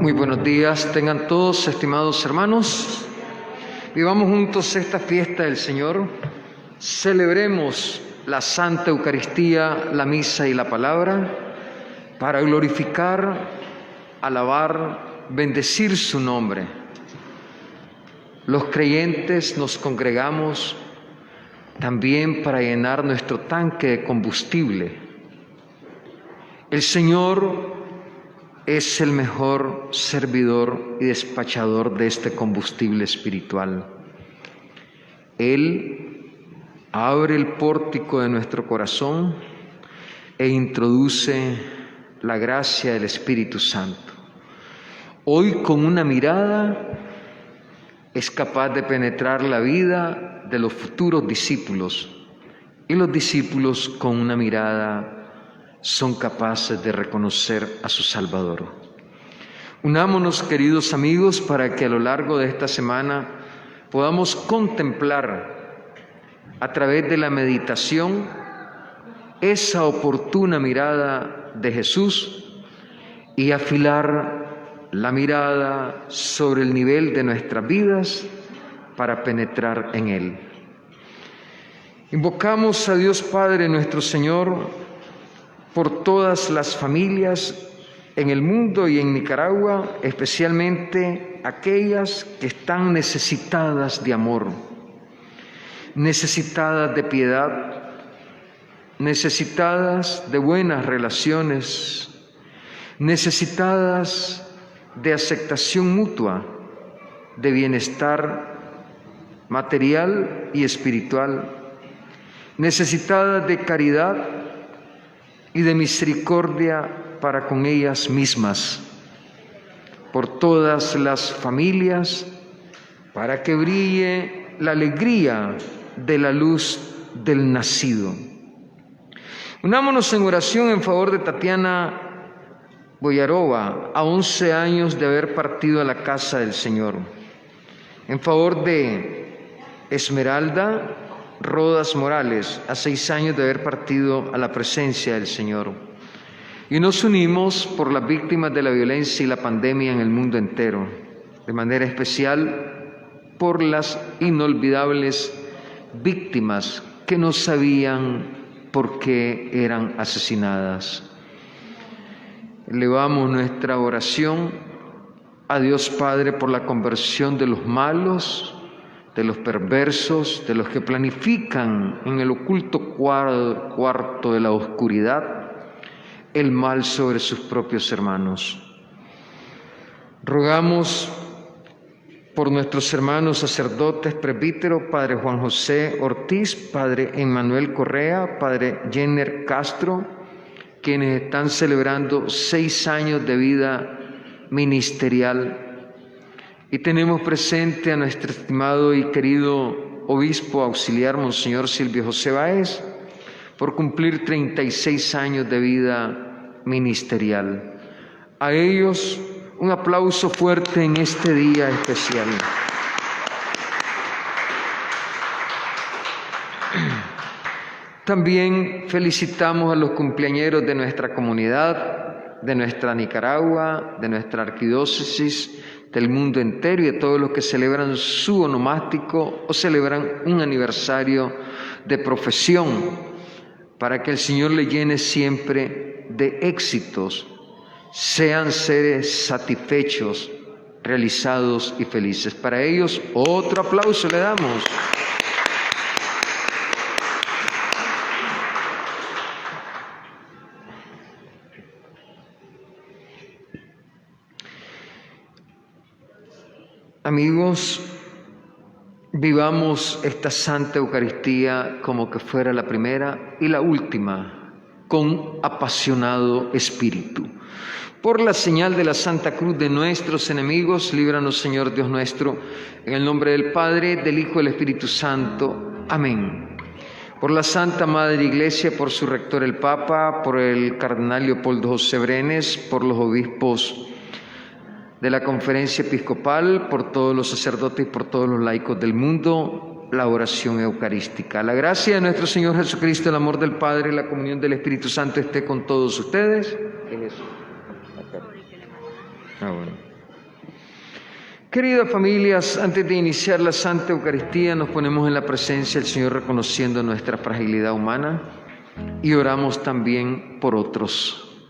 Muy buenos días, tengan todos, estimados hermanos. Vivamos juntos esta fiesta del Señor. Celebremos la Santa Eucaristía, la misa y la palabra para glorificar, alabar, bendecir su nombre. Los creyentes nos congregamos también para llenar nuestro tanque de combustible. El Señor es el mejor servidor y despachador de este combustible espiritual. Él abre el pórtico de nuestro corazón e introduce la gracia del Espíritu Santo. Hoy, con una mirada, es capaz de penetrar la vida de los futuros discípulos, y los discípulos, con una mirada, son capaces de reconocer a su Salvador. Unámonos, queridos amigos, para que a lo largo de esta semana podamos contemplar a través de la meditación esa oportuna mirada de Jesús y afilar la mirada sobre el nivel de nuestras vidas para penetrar en Él. Invocamos a Dios Padre nuestro Señor por todas las familias en el mundo y en Nicaragua, especialmente aquellas que están necesitadas de amor, necesitadas de piedad, necesitadas de buenas relaciones, necesitadas de aceptación mutua, de bienestar material y espiritual, necesitadas de caridad y de misericordia para con ellas mismas, por todas las familias, para que brille la alegría de la luz del nacido. Unámonos en oración en favor de Tatiana Boyarova, a 11 años de haber partido a la casa del Señor, en favor de Esmeralda Rodas Morales, a 6 años de haber partido a la presencia del Señor. Y nos unimos por las víctimas de la violencia y la pandemia en el mundo entero, de manera especial por las inolvidables víctimas que no sabían por qué eran asesinadas. Elevamos nuestra oración a Dios Padre por la conversión de los malos, de los perversos, de los que planifican en el oculto cuarto de la oscuridad el mal sobre sus propios hermanos. Rogamos por nuestros hermanos sacerdotes, presbíteros, Padre Juan José Ortiz, Padre Emmanuel Correa, Padre Jenner Castro, quienes están celebrando 6 años de vida ministerial. Y tenemos presente a nuestro estimado y querido obispo auxiliar, Monseñor Silvio José Báez, por cumplir 36 años de vida ministerial. A ellos un aplauso fuerte en este día especial. También felicitamos a los cumpleañeros de nuestra comunidad, de nuestra Nicaragua, de nuestra arquidiócesis, del mundo entero, y de todos los que celebran su onomástico o celebran un aniversario de profesión, para que el Señor le llene siempre de éxitos, sean seres satisfechos, realizados y felices. Para ellos, otro aplauso le damos. Amigos, vivamos esta Santa Eucaristía como que fuera la primera y la última, con apasionado espíritu. Por la señal de la Santa Cruz de nuestros enemigos, líbranos, Señor Dios nuestro, en el nombre del Padre, del Hijo y del Espíritu Santo. Amén. Por la Santa Madre Iglesia, por su rector el Papa, por el Cardenal Leopoldo José Brenes, por los obispos de la Conferencia Episcopal, por todos los sacerdotes y por todos los laicos del mundo, la oración eucarística. La gracia de nuestro Señor Jesucristo, el amor del Padre y la comunión del Espíritu Santo esté con todos ustedes. En eso. Bueno. Queridas familias, antes de iniciar la Santa Eucaristía nos ponemos en la presencia del Señor reconociendo nuestra fragilidad humana y oramos también por otros.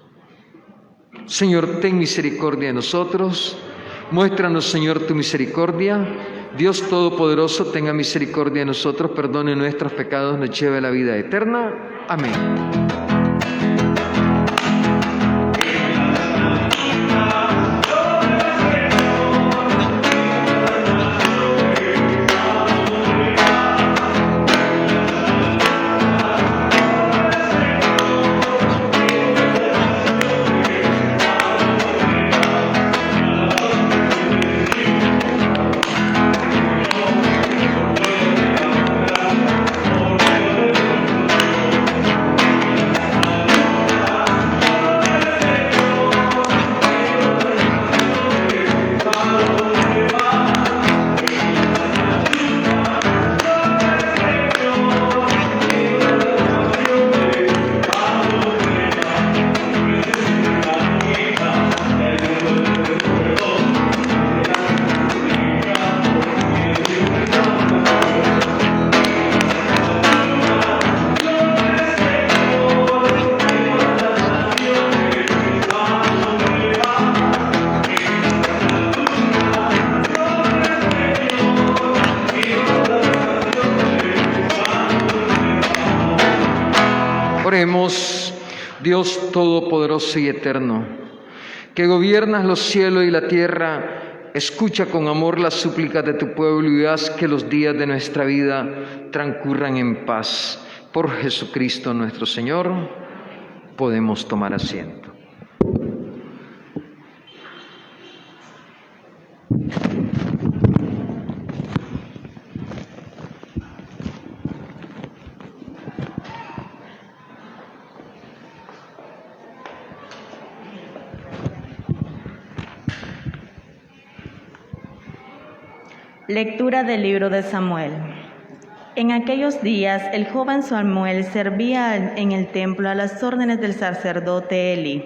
Señor, ten misericordia de nosotros, muéstranos, Señor, tu misericordia. Dios Todopoderoso, tenga misericordia de nosotros, perdone nuestros pecados, nos lleve a la vida eterna. Amén. Oremos. Dios Todopoderoso y Eterno, que gobiernas los cielos y la tierra, escucha con amor las súplicas de tu pueblo y haz que los días de nuestra vida transcurran en paz. Por Jesucristo nuestro Señor, podemos tomar asiento. Lectura del libro de Samuel. En aquellos días el joven Samuel servía en el templo a las órdenes del sacerdote Elí.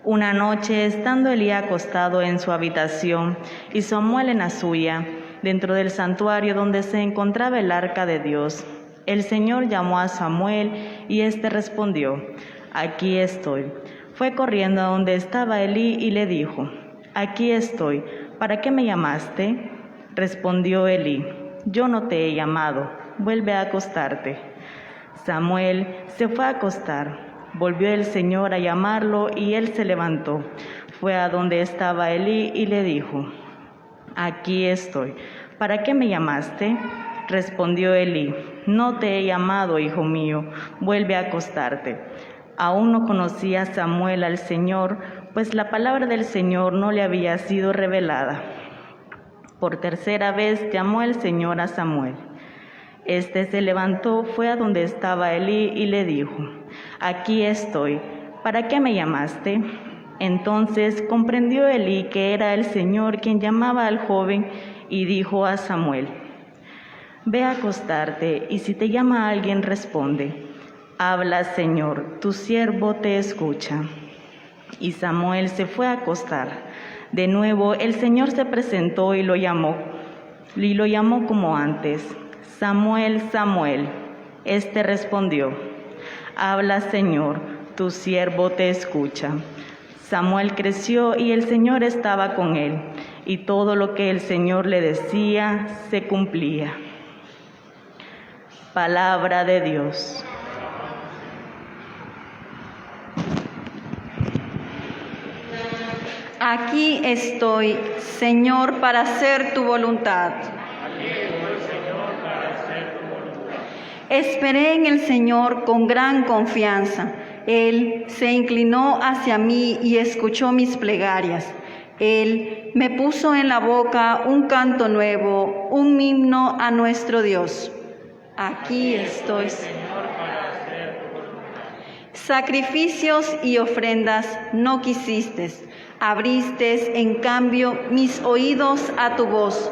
Una noche, estando Elí acostado en su habitación y Samuel en la suya, dentro del santuario donde se encontraba el arca de Dios, el Señor llamó a Samuel y éste respondió: «Aquí estoy». Fue corriendo a donde estaba Elí y le dijo: «Aquí estoy, ¿para qué me llamaste?». Respondió Elí: «Yo no te he llamado, vuelve a acostarte». Samuel se fue a acostar. Volvió el Señor a llamarlo y él se levantó. Fue a donde estaba Elí y le dijo: «Aquí estoy, ¿para qué me llamaste?». Respondió Elí: «No te he llamado, hijo mío, vuelve a acostarte». Aún no conocía Samuel al Señor, pues la palabra del Señor no le había sido revelada. Por tercera vez llamó el Señor a Samuel. Este se levantó, fue a donde estaba Elí y le dijo: «Aquí estoy, ¿para qué me llamaste?». Entonces comprendió Elí que era el Señor quien llamaba al joven y dijo a Samuel: «Ve a acostarte y si te llama alguien responde: Habla, Señor, tu siervo te escucha». Y Samuel se fue a acostar. De nuevo el Señor se presentó y lo llamó como antes: «Samuel, Samuel». Este respondió: «Habla, Señor, tu siervo te escucha». Samuel creció y el Señor estaba con él, y todo lo que el Señor le decía se cumplía. Palabra de Dios. Aquí estoy, Señor, para hacer tu voluntad. Esperé en el Señor con gran confianza. Él se inclinó hacia mí y escuchó mis plegarias. Él me puso en la boca un canto nuevo, un himno a nuestro Dios. Aquí estoy, Señor, para hacer tu voluntad. Sacrificios y ofrendas no quisiste. Abriste, en cambio, mis oídos a tu voz.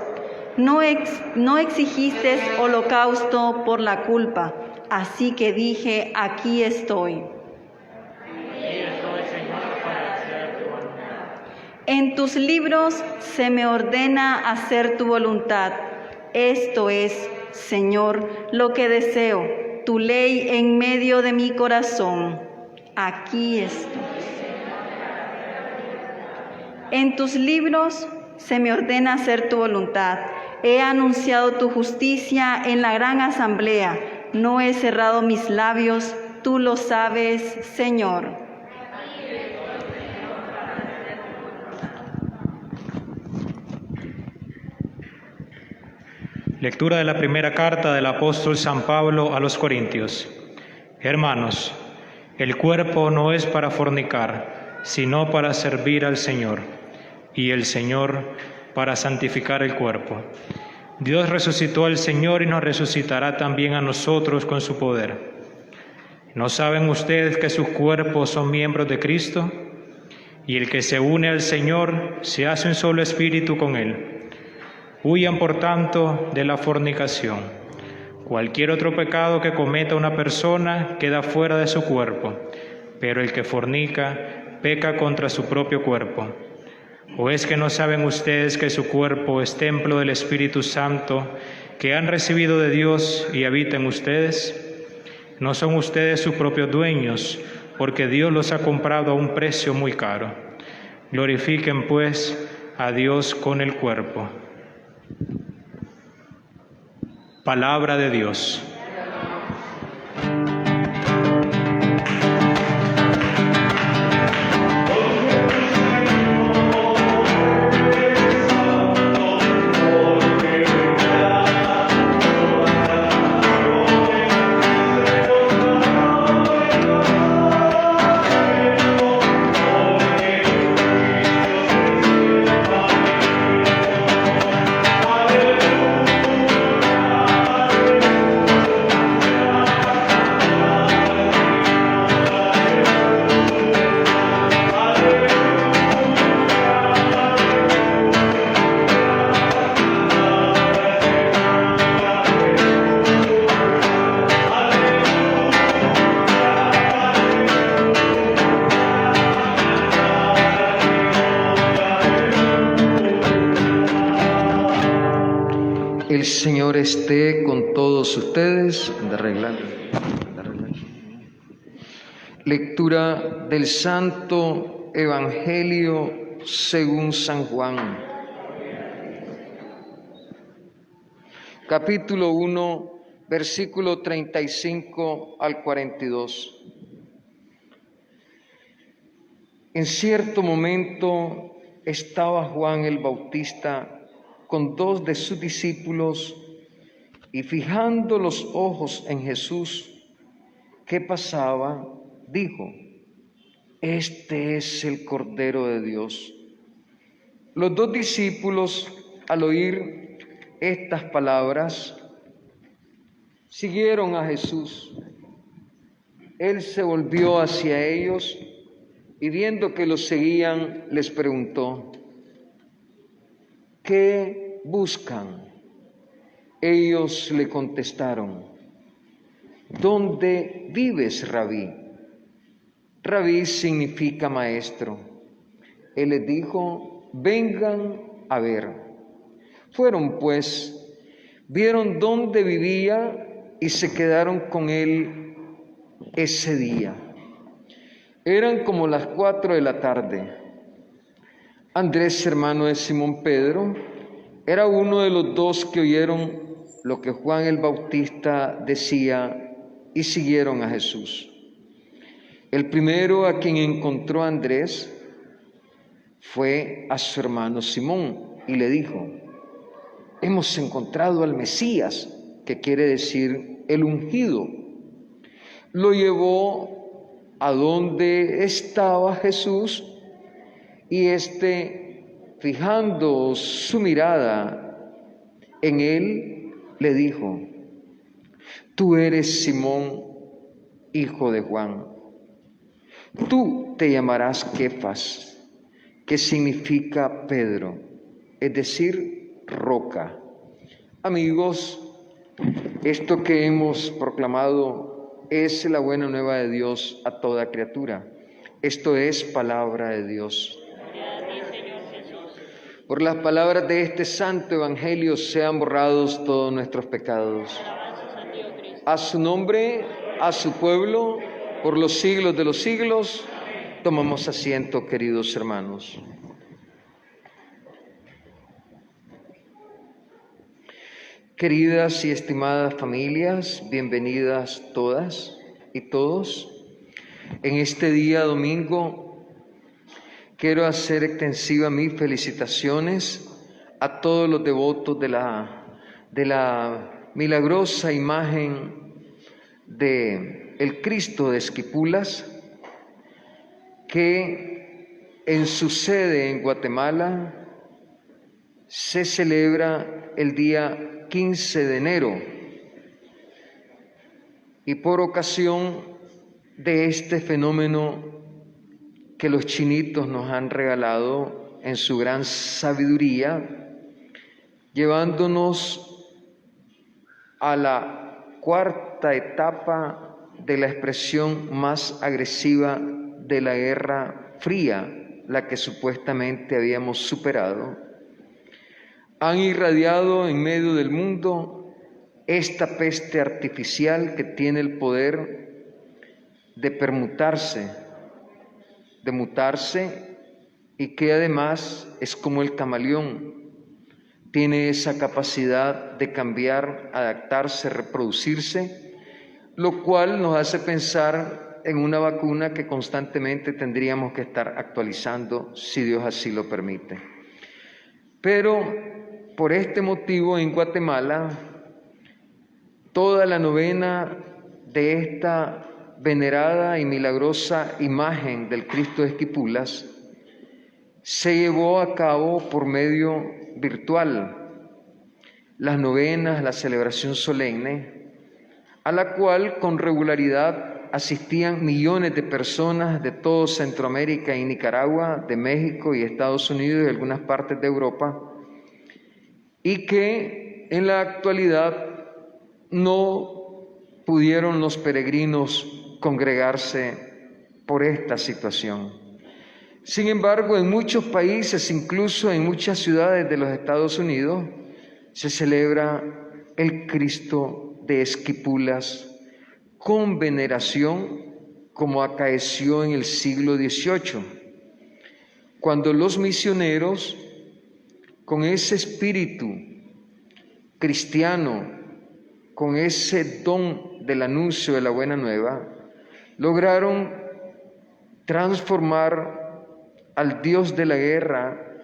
No exigiste holocausto por la culpa, así que dije: aquí estoy. Aquí estoy, Señor, para hacer tu voluntad. En tus libros se me ordena hacer tu voluntad. Esto es, Señor, lo que deseo, tu ley en medio de mi corazón. Aquí estoy. En tus libros se me ordena hacer tu voluntad. He anunciado tu justicia en la gran asamblea. No he cerrado mis labios, tú lo sabes, Señor. Lectura de la primera carta del apóstol San Pablo a los Corintios. Hermanos, el cuerpo no es para fornicar, sino para servir al Señor, y el Señor para santificar el cuerpo. Dios resucitó al Señor y nos resucitará también a nosotros con su poder. ¿No saben ustedes que sus cuerpos son miembros de Cristo? Y el que se une al Señor se hace un solo espíritu con Él. Huyan, por tanto, de la fornicación. Cualquier otro pecado que cometa una persona queda fuera de su cuerpo, pero el que fornica peca contra su propio cuerpo. ¿O es que no saben ustedes que su cuerpo es templo del Espíritu Santo que han recibido de Dios y habita en ustedes? No son ustedes sus propios dueños, porque Dios los ha comprado a un precio muy caro. Glorifiquen, pues, a Dios con el cuerpo. Palabra de Dios. El Señor esté con todos ustedes. Lectura del Santo Evangelio según San Juan. Capítulo 1, versículo 35 al 42. En cierto momento estaba Juan el Bautista con 2 de sus discípulos, y fijando los ojos en Jesús, que pasaba, dijo: Este es el Cordero de Dios. Los 2 discípulos, al oír estas palabras, siguieron a Jesús. Él se volvió hacia ellos y, viendo que los seguían, les preguntó: ¿qué buscan? Ellos le contestaron: ¿dónde vives, Rabí? Rabí significa maestro. Él les dijo: vengan a ver. Fueron pues, vieron dónde vivía y se quedaron con él ese día. Eran como las 4 de la tarde. Andrés, hermano de Simón Pedro, era uno de los 2 que oyeron lo que Juan el Bautista decía y siguieron a Jesús. El primero a quien encontró Andrés fue a su hermano Simón y le dijo: hemos encontrado al Mesías, que quiere decir el ungido. Lo llevó a donde estaba Jesús, y fijando su mirada en él, le dijo: tú eres Simón, hijo de Juan. Tú te llamarás Kefas, que significa Pedro, es decir, roca. Amigos, esto que hemos proclamado es la buena nueva de Dios a toda criatura. Esto es palabra de Dios. Por las palabras de este santo evangelio sean borrados todos nuestros pecados. A su nombre, a su pueblo, por los siglos de los siglos, tomamos asiento, queridos hermanos. Queridas y estimadas familias, bienvenidas todas y todos. En este día domingo quiero hacer extensiva mis felicitaciones a todos los devotos de la milagrosa imagen de el Cristo de Esquipulas, que en su sede en Guatemala se celebra el día 15 de enero, y por ocasión de este fenómeno que los chinitos nos han regalado en su gran sabiduría, llevándonos a la cuarta etapa de la expresión más agresiva de la Guerra Fría, la que supuestamente habíamos superado, han irradiado en medio del mundo esta peste artificial que tiene el poder de permutarse, de mutarse, y que además es como el camaleón, tiene esa capacidad de cambiar, adaptarse, reproducirse, lo cual nos hace pensar en una vacuna que constantemente tendríamos que estar actualizando, si Dios así lo permite. Pero por este motivo en Guatemala, toda la novena de esta venerada y milagrosa imagen del Cristo de Esquipulas se llevó a cabo por medio virtual. Las novenas, la celebración solemne, a la cual con regularidad asistían millones de personas de todo Centroamérica y Nicaragua, de México y Estados Unidos y algunas partes de Europa, y que en la actualidad no pudieron los peregrinos congregarse por esta situación. Sin embargo, en muchos países, incluso en muchas ciudades de los Estados Unidos, se celebra el Cristo de Esquipulas con veneración, como acaeció en el siglo XVIII, cuando los misioneros, con ese espíritu cristiano, con ese don del anuncio de la buena nueva, lograron transformar al Dios de la guerra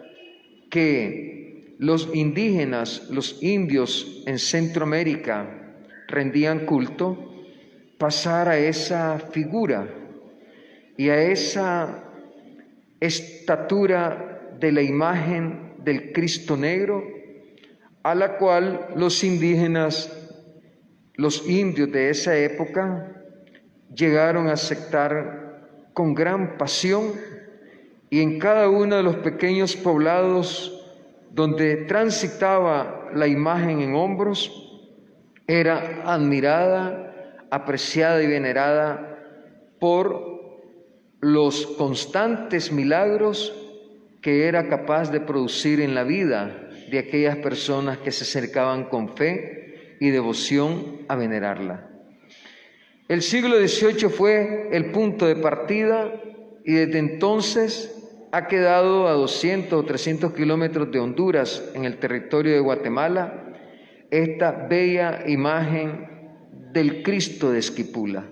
que los indígenas, los indios en Centroamérica rendían culto, pasar a esa figura y a esa estatura de la imagen del Cristo negro, a la cual los indígenas, los indios de esa época, llegaron a aceptar con gran pasión, y en cada uno de los pequeños poblados donde transitaba la imagen en hombros, era admirada, apreciada y venerada por los constantes milagros que era capaz de producir en la vida de aquellas personas que se acercaban con fe y devoción a venerarla. El siglo XVIII fue el punto de partida, y desde entonces ha quedado a 200 o 300 kilómetros de Honduras, en el territorio de Guatemala, esta bella imagen del Cristo de Esquipula.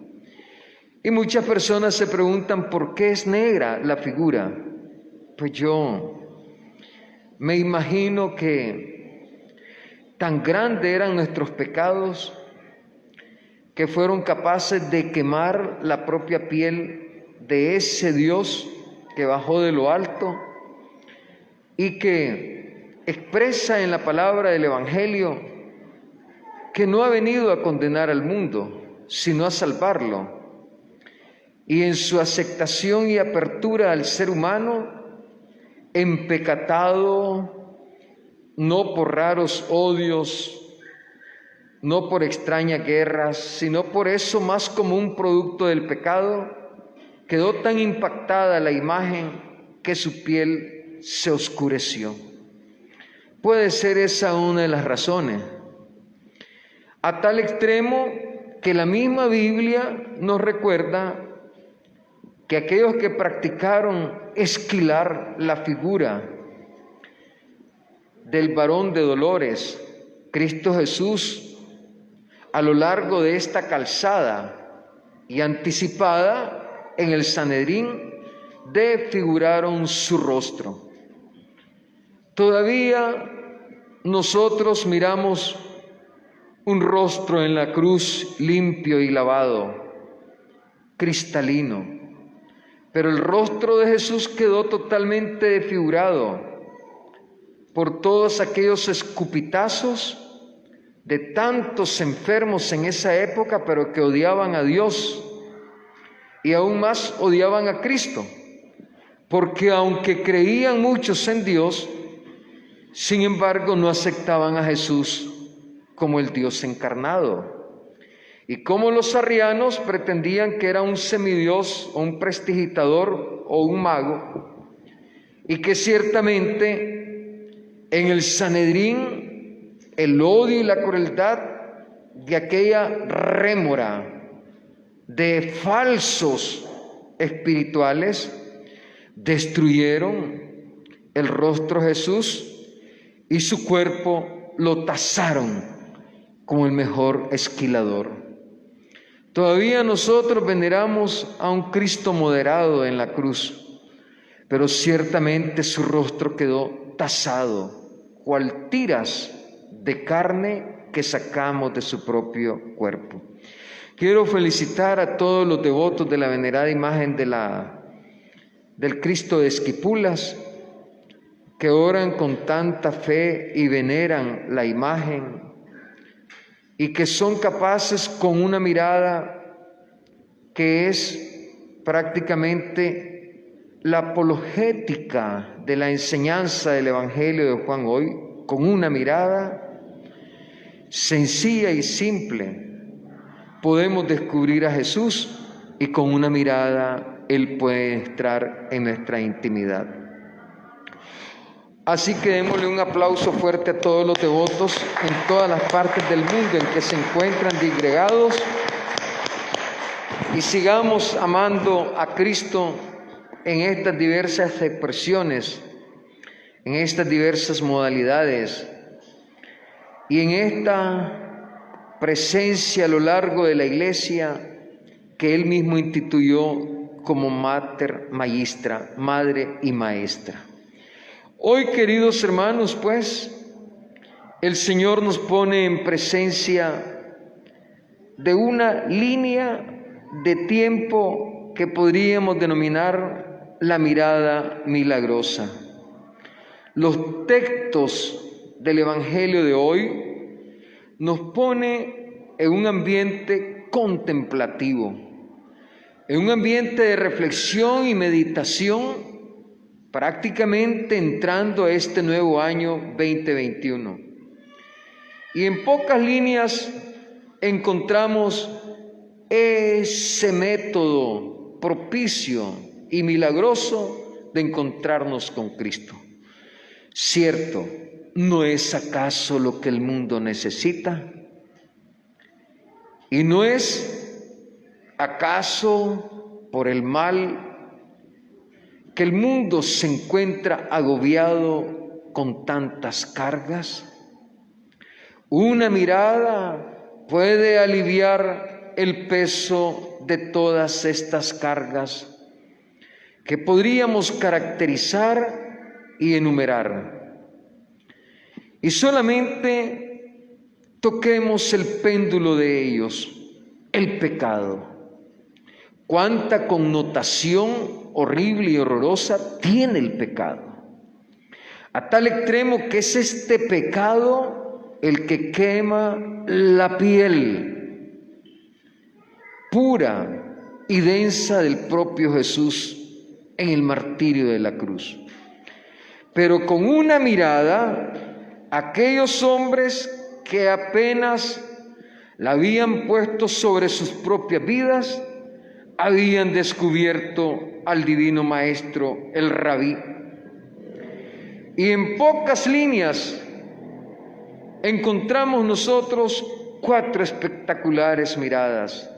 Y muchas personas se preguntan por qué es negra la figura. Pues yo me imagino que tan grandes eran nuestros pecados que fueron capaces de quemar la propia piel de ese Dios que bajó de lo alto y que expresa en la palabra del Evangelio que no ha venido a condenar al mundo, sino a salvarlo. Y en su aceptación y apertura al ser humano, empecatado, no por raros odios, no por extrañas guerras, sino por eso más como un producto del pecado, quedó tan impactada la imagen que su piel se oscureció. Puede ser esa una de las razones. A tal extremo que la misma Biblia nos recuerda que aquellos que practicaron esquilar la figura del varón de dolores, Cristo Jesús, a lo largo de esta calzada y anticipada en el Sanedrín, desfiguraron su rostro. Todavía nosotros miramos un rostro en la cruz limpio y lavado, cristalino, pero el rostro de Jesús quedó totalmente desfigurado por todos aquellos escupitazos de tantos enfermos en esa época, pero que odiaban a Dios y aún más odiaban a Cristo, porque aunque creían muchos en Dios, sin embargo no aceptaban a Jesús como el Dios encarnado. Y como los arrianos pretendían que era un semidios o un prestidigitador o un mago, y que ciertamente en el Sanedrín el odio y la crueldad de aquella rémora de falsos espirituales destruyeron el rostro de Jesús y su cuerpo lo tasaron como el mejor esquilador. Todavía nosotros veneramos a un Cristo moderado en la cruz, pero ciertamente su rostro quedó tasado, cual tiras de carne que sacamos de su propio cuerpo. Quiero felicitar a todos los devotos de la venerada imagen del Cristo de Esquipulas, que oran con tanta fe y veneran la imagen, y que son capaces con una mirada que es prácticamente la apologética de la enseñanza del Evangelio de Juan hoy, con una mirada sencilla y simple, podemos descubrir a Jesús, y con una mirada Él puede entrar en nuestra intimidad. Así que démosle un aplauso fuerte a todos los devotos en todas las partes del mundo en que se encuentran disgregados, y sigamos amando a Cristo en estas diversas expresiones, en estas diversas modalidades y en esta presencia a lo largo de la Iglesia que Él mismo instituyó como Mater Magistra, Madre y Maestra. Hoy, queridos hermanos, pues, el Señor nos pone en presencia de una línea de tiempo que podríamos denominar la mirada milagrosa. Los textos del Evangelio de hoy nos pone en un ambiente contemplativo, en un ambiente de reflexión y meditación, prácticamente entrando a este nuevo año 2021. Y en pocas líneas encontramos ese método propicio y milagroso de encontrarnos con Cristo. Cierto, ¿no es acaso lo que el mundo necesita? ¿Y no es acaso por el mal que el mundo se encuentra agobiado con tantas cargas? Una mirada puede aliviar el peso de todas estas cargas que podríamos caracterizar y enumerar. Y solamente toquemos el péndulo de ellos, el pecado. Cuánta connotación horrible y horrorosa tiene el pecado, a tal extremo que es este pecado el que quema la piel pura y densa del propio Jesús en el martirio de la cruz. Pero con una mirada, aquellos hombres que apenas la habían puesto sobre sus propias vidas, habían descubierto al divino maestro, el rabí. Y en pocas líneas encontramos nosotros 4 espectaculares miradas.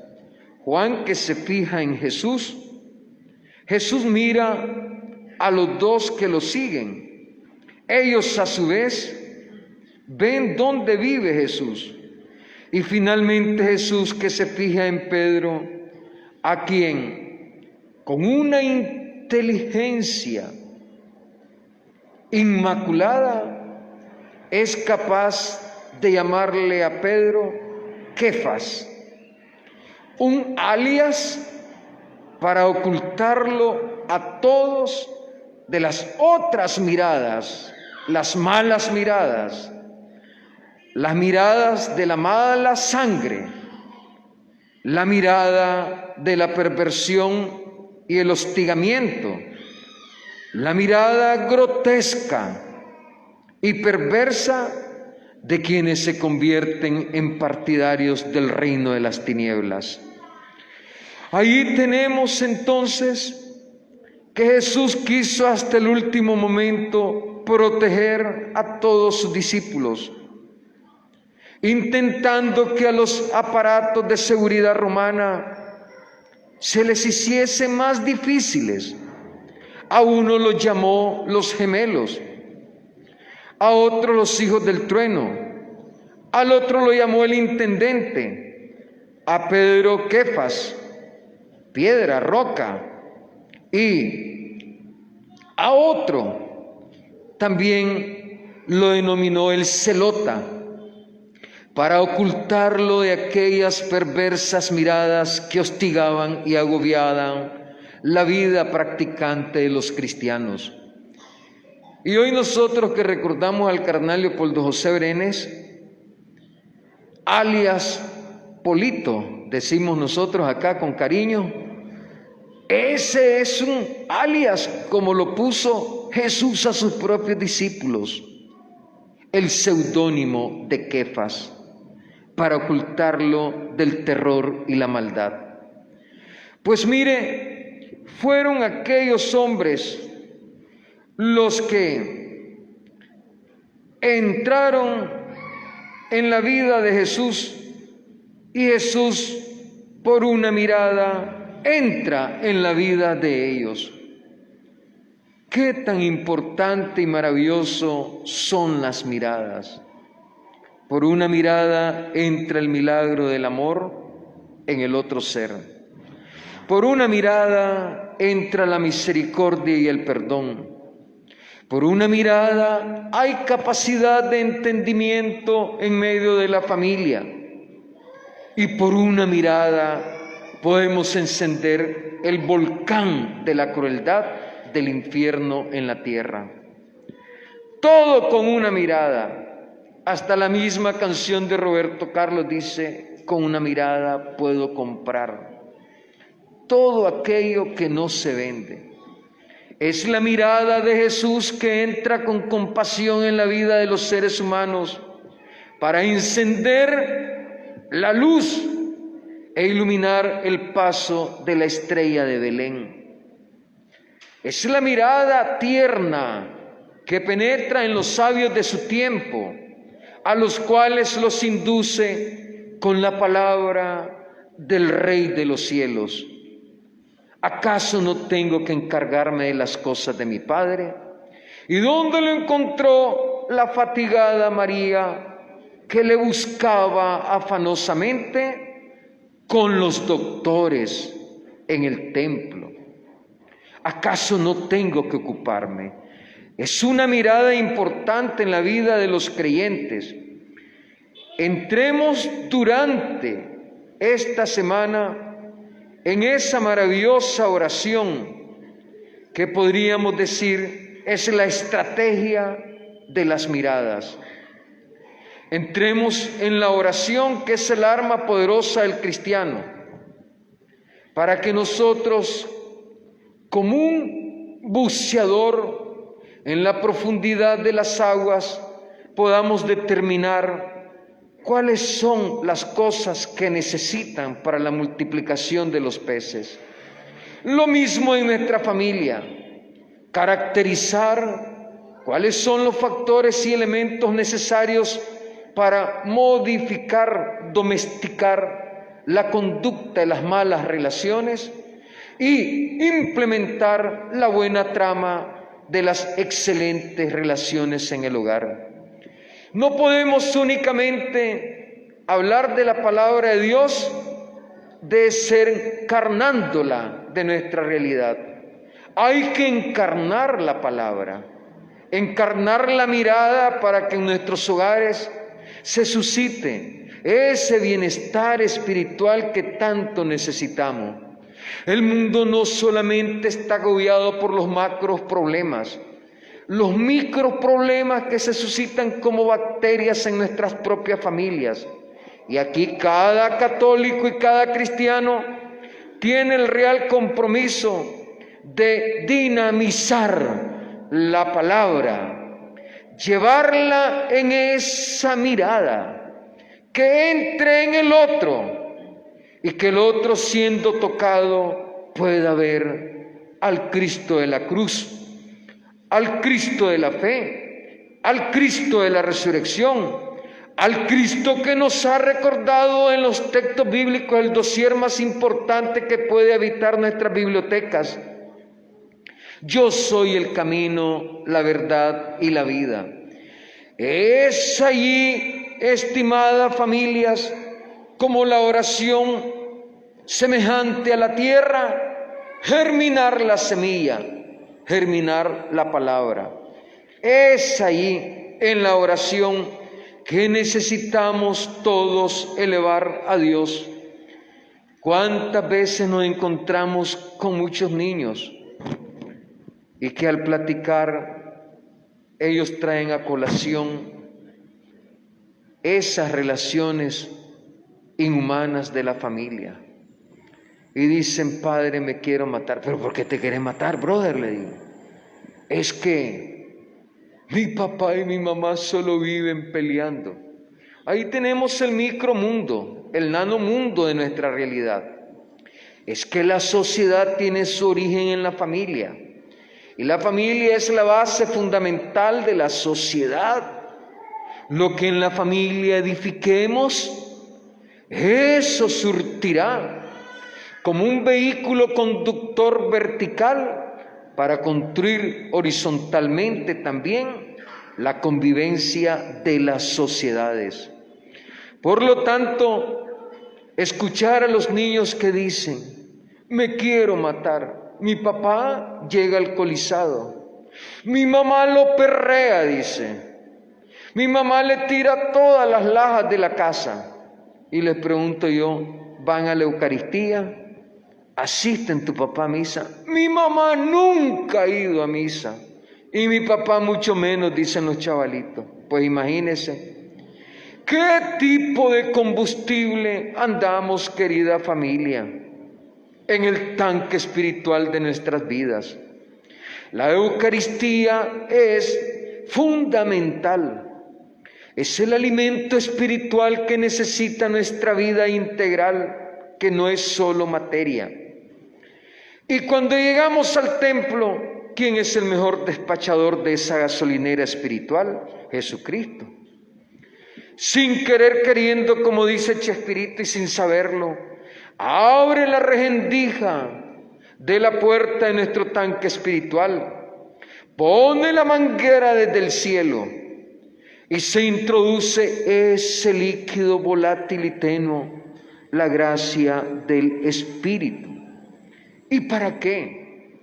Juan, que se fija en Jesús. Jesús mira a los 2 que lo siguen. Ellos a su vez ven dónde vive Jesús. Y finalmente Jesús, que se fija en Pedro, a quien con una inteligencia inmaculada es capaz de llamarle a Pedro Kefas, un alias para ocultarlo a todos de las otras miradas, las malas miradas, las miradas de la mala sangre, la mirada de la perversión y el hostigamiento, la mirada grotesca y perversa de quienes se convierten en partidarios del reino de las tinieblas. Ahí tenemos entonces que Jesús quiso hasta el último momento proteger a todos sus discípulos, intentando que a los aparatos de seguridad romana se les hiciese más difíciles. A uno los llamó los gemelos, a otro los hijos del trueno, al otro lo llamó el intendente, a Pedro Kefas, piedra, roca, y a otro también lo denominó el celota, para ocultarlo de aquellas perversas miradas que hostigaban y agobiaban la vida practicante de los cristianos. Y hoy nosotros que recordamos al cardenal Leopoldo José Brenes, alias Polito, decimos nosotros acá con cariño, ese es un alias como lo puso Jesús a sus propios discípulos, el seudónimo de Kefas, para ocultarlo del terror y la maldad. Pues mire, fueron aquellos hombres los que entraron en la vida de Jesús y Jesús, por una mirada, entra en la vida de ellos. Qué tan importante y maravilloso son las miradas. Por una mirada entra el milagro del amor en el otro ser. Por una mirada entra la misericordia y el perdón. Por una mirada hay capacidad de entendimiento en medio de la familia. Y por una mirada podemos encender el volcán de la crueldad del infierno en la tierra. Todo con una mirada. Hasta la misma canción de Roberto Carlos dice, con una mirada puedo comprar todo aquello que no se vende. Es la mirada de Jesús que entra con compasión en la vida de los seres humanos para encender la luz e iluminar el paso de la estrella de Belén. Es la mirada tierna que penetra en los sabios de su tiempo, a los cuales los induce con la palabra del Rey de los cielos. ¿Acaso no tengo que encargarme de las cosas de mi Padre? ¿Y dónde lo encontró la fatigada María, que le buscaba afanosamente? Con los doctores en el templo. ¿Acaso no tengo que ocuparme? Es una mirada importante en la vida de los creyentes. Entremos durante esta semana en esa maravillosa oración que podríamos decir es la estrategia de las miradas. Entremos en la oración, que es el arma poderosa del cristiano, para que nosotros, como un buceador en la profundidad de las aguas, podamos determinar cuáles son las cosas que necesitan para la multiplicación de los peces. Lo mismo en nuestra familia, caracterizar cuáles son los factores y elementos necesarios para modificar, domesticar la conducta de las malas relaciones y implementar la buena trama de las excelentes relaciones en el hogar. No podemos únicamente hablar de la palabra de Dios desencarnándola de nuestra realidad. Hay que encarnar la palabra, encarnar la mirada para que en nuestros hogares se suscite ese bienestar espiritual que tanto necesitamos. El mundo no solamente está agobiado por los macros problemas, los micro problemas que se suscitan como bacterias en nuestras propias familias. Y aquí cada católico y cada cristiano tiene el real compromiso de dinamizar la palabra, llevarla en esa mirada, que entre en el otro y que el otro, siendo tocado, pueda ver al Cristo de la cruz, al Cristo de la fe, al Cristo de la resurrección, al Cristo que nos ha recordado en los textos bíblicos el dossier más importante que puede habitar nuestras bibliotecas. Yo soy el camino, la verdad y la vida. Es allí, estimadas familias, como la oración semejante a la tierra, germinar la semilla, germinar la palabra. Es allí, en la oración, que necesitamos todos elevar a Dios. ¿Cuántas veces nos encontramos con muchos niños y que al platicar ellos traen a colación esas relaciones inhumanas de la familia? Y dicen: padre, me quiero matar. ¿Pero por qué te quieres matar, brother? Le digo. Es que mi papá y mi mamá solo viven peleando. Ahí tenemos el micromundo, el nanomundo de nuestra realidad. Es que la sociedad tiene su origen en la familia. Y la familia es la base fundamental de la sociedad. Lo que en la familia edifiquemos, eso surtirá como un vehículo conductor vertical para construir horizontalmente también la convivencia de las sociedades. Por lo tanto, escuchar a los niños que dicen: me quiero matar, mi papá llega alcoholizado, mi mamá lo perrea, dice, mi mamá le tira todas las lajas de la casa. Y les pregunto yo: ¿van a la Eucaristía? ¿Asisten tu papá a misa? Mi mamá nunca ha ido a misa y mi papá mucho menos, dicen los chavalitos. Pues imagínense qué tipo de combustible andamos, querida familia, en el tanque espiritual de nuestras vidas. La Eucaristía es fundamental, es el alimento espiritual que necesita nuestra vida integral, que no es solo materia. Y cuando llegamos al templo, ¿quién es el mejor despachador de esa gasolinera espiritual? Jesucristo. Sin querer queriendo, como dice Chespirito, y sin saberlo, abre la rendija de la puerta de nuestro tanque espiritual, pone la manguera desde el cielo y se introduce ese líquido volátil y tenue, la gracia del Espíritu. ¿Y para qué?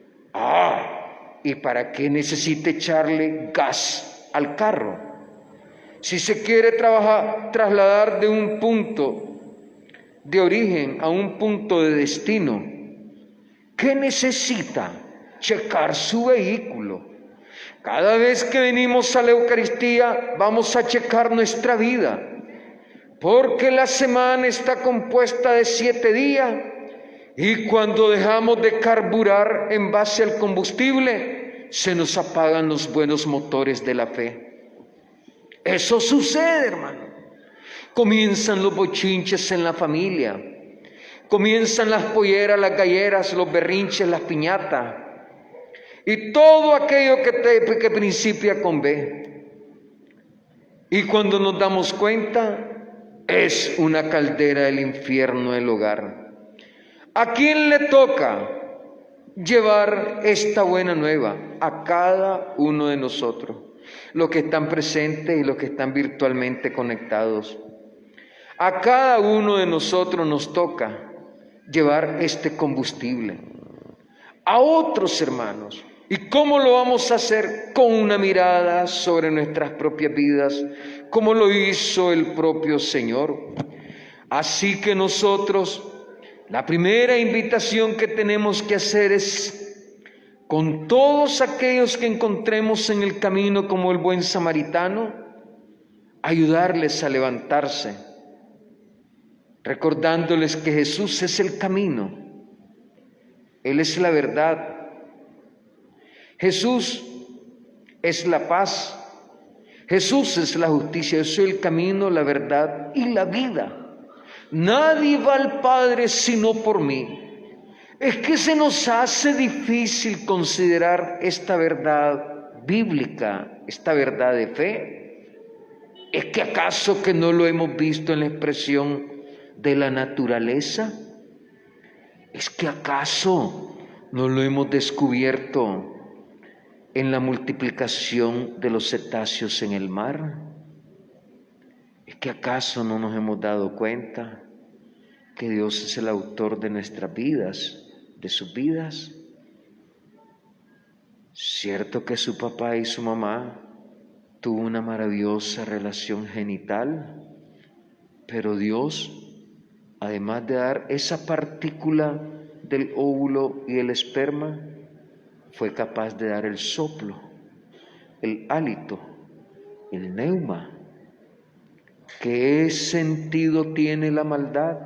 ¿Y para qué necesita echarle gas al carro? Si se quiere trasladar de un punto de origen a un punto de destino, ¿qué necesita? Checar su vehículo. Cada vez que venimos a la Eucaristía vamos a checar nuestra vida, porque la semana está compuesta de 7 días. Y cuando dejamos de carburar en base al combustible, se nos apagan los buenos motores de la fe. Eso sucede, hermano. Comienzan los bochinches en la familia, comienzan las polleras, las galleras, los berrinches, las piñatas y todo aquello que principia con B. Y cuando nos damos cuenta, es una caldera del infierno el hogar. ¿A quién le toca llevar esta buena nueva? A cada uno de nosotros, los que están presentes y los que están virtualmente conectados. A cada uno de nosotros nos toca llevar este combustible a otros hermanos. ¿Y cómo lo vamos a hacer? Con una mirada sobre nuestras propias vidas, como lo hizo el propio Señor. Así que nosotros, la primera invitación que tenemos que hacer es, con todos aquellos que encontremos en el camino como el buen samaritano, ayudarles a levantarse, recordándoles que Jesús es el camino, Él es la verdad, Jesús es la paz, Jesús es la justicia. Yo soy el camino, la verdad y la vida. Nadie va al Padre sino por mí. Es que se nos hace difícil considerar esta verdad bíblica, esta verdad de fe. ¿Es que acaso que no lo hemos visto en la expresión de la naturaleza? ¿Es que acaso no lo hemos descubierto en la multiplicación de los cetáceos en el mar? ¿Es que acaso no nos hemos dado cuenta que Dios es el autor de nuestras vidas, de sus vidas? Cierto que su papá y su mamá tuvo una maravillosa relación genital, pero Dios, además de dar esa partícula del óvulo y el esperma, fue capaz de dar el soplo, el hálito, el neuma. ¿Qué sentido tiene la maldad?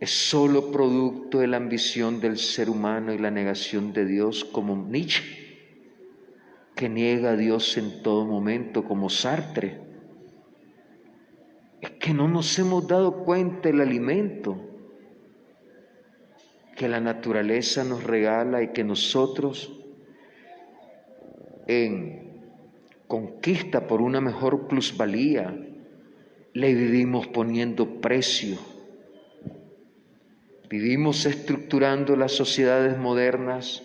Es solo producto de la ambición del ser humano y la negación de Dios, como Nietzsche, que niega a Dios en todo momento, como Sartre. Es que no nos hemos dado cuenta del alimento que la naturaleza nos regala y que nosotros, en conquista por una mejor plusvalía, le vivimos poniendo precio. Vivimos estructurando las sociedades modernas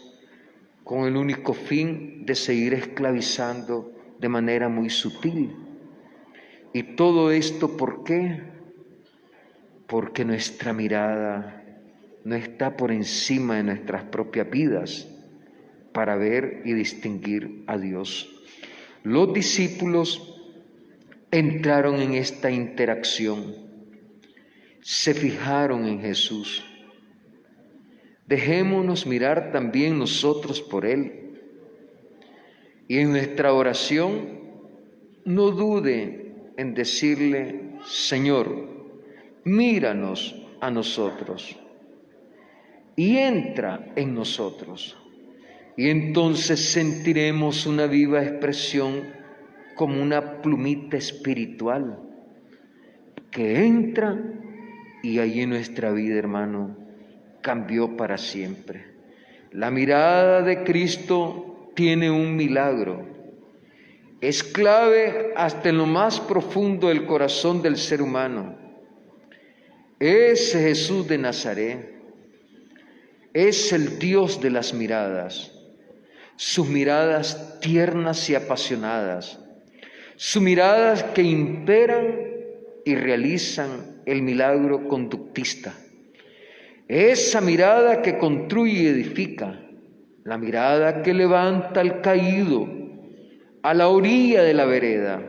con el único fin de seguir esclavizando de manera muy sutil. Y todo esto, ¿por qué? Porque nuestra mirada no está por encima de nuestras propias vidas para ver y distinguir a Dios. Los discípulos entraron en esta interacción, se fijaron en Jesús. Dejémonos mirar también nosotros por Él. Y en nuestra oración, no dude en decirle: Señor, míranos a nosotros y entra en nosotros. Y entonces sentiremos una viva expresión como una plumita espiritual que entra y allí nuestra vida, hermano, cambió para siempre. La mirada de Cristo tiene un milagro. Es clave hasta en lo más profundo del corazón del ser humano. Ese Jesús de Nazaret es el Dios de las miradas, sus miradas tiernas y apasionadas, sus miradas que imperan y realizan el milagro conductista. Esa mirada que construye y edifica, la mirada que levanta al caído a la orilla de la vereda,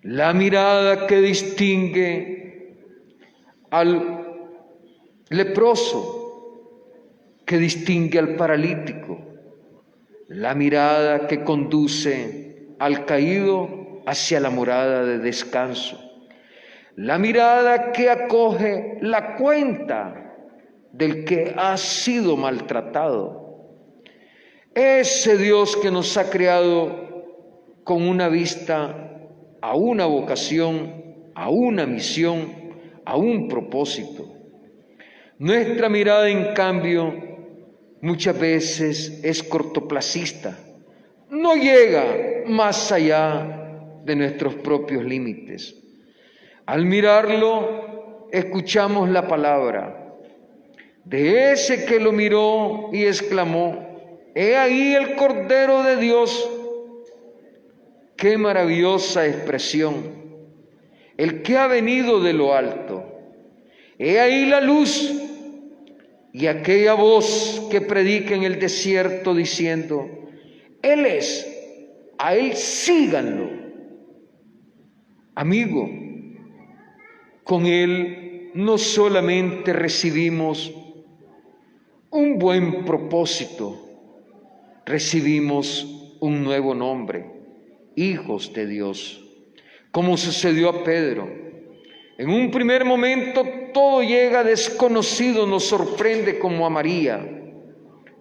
la mirada que distingue al leproso, que distingue al paralítico, la mirada que conduce al caído hacia la morada de descanso, la mirada que acoge la cuenta del que ha sido maltratado. Ese Dios que nos ha creado con una vista a una vocación, a una misión, a un propósito. Nuestra mirada, en cambio, muchas veces es cortoplacista, no llega más allá de nuestros propios límites. Al mirarlo, escuchamos la palabra de ese que lo miró y exclamó: «He ahí el Cordero de Dios». ¡Qué maravillosa expresión! El que ha venido de lo alto. He ahí la luz y aquella voz que predica en el desierto diciendo: Él es, a Él síganlo. Amigo, con Él no solamente recibimos un buen propósito, recibimos un nuevo nombre, hijos de Dios. Como sucedió a Pedro, en un primer momento todo llega desconocido, nos sorprende, como a María,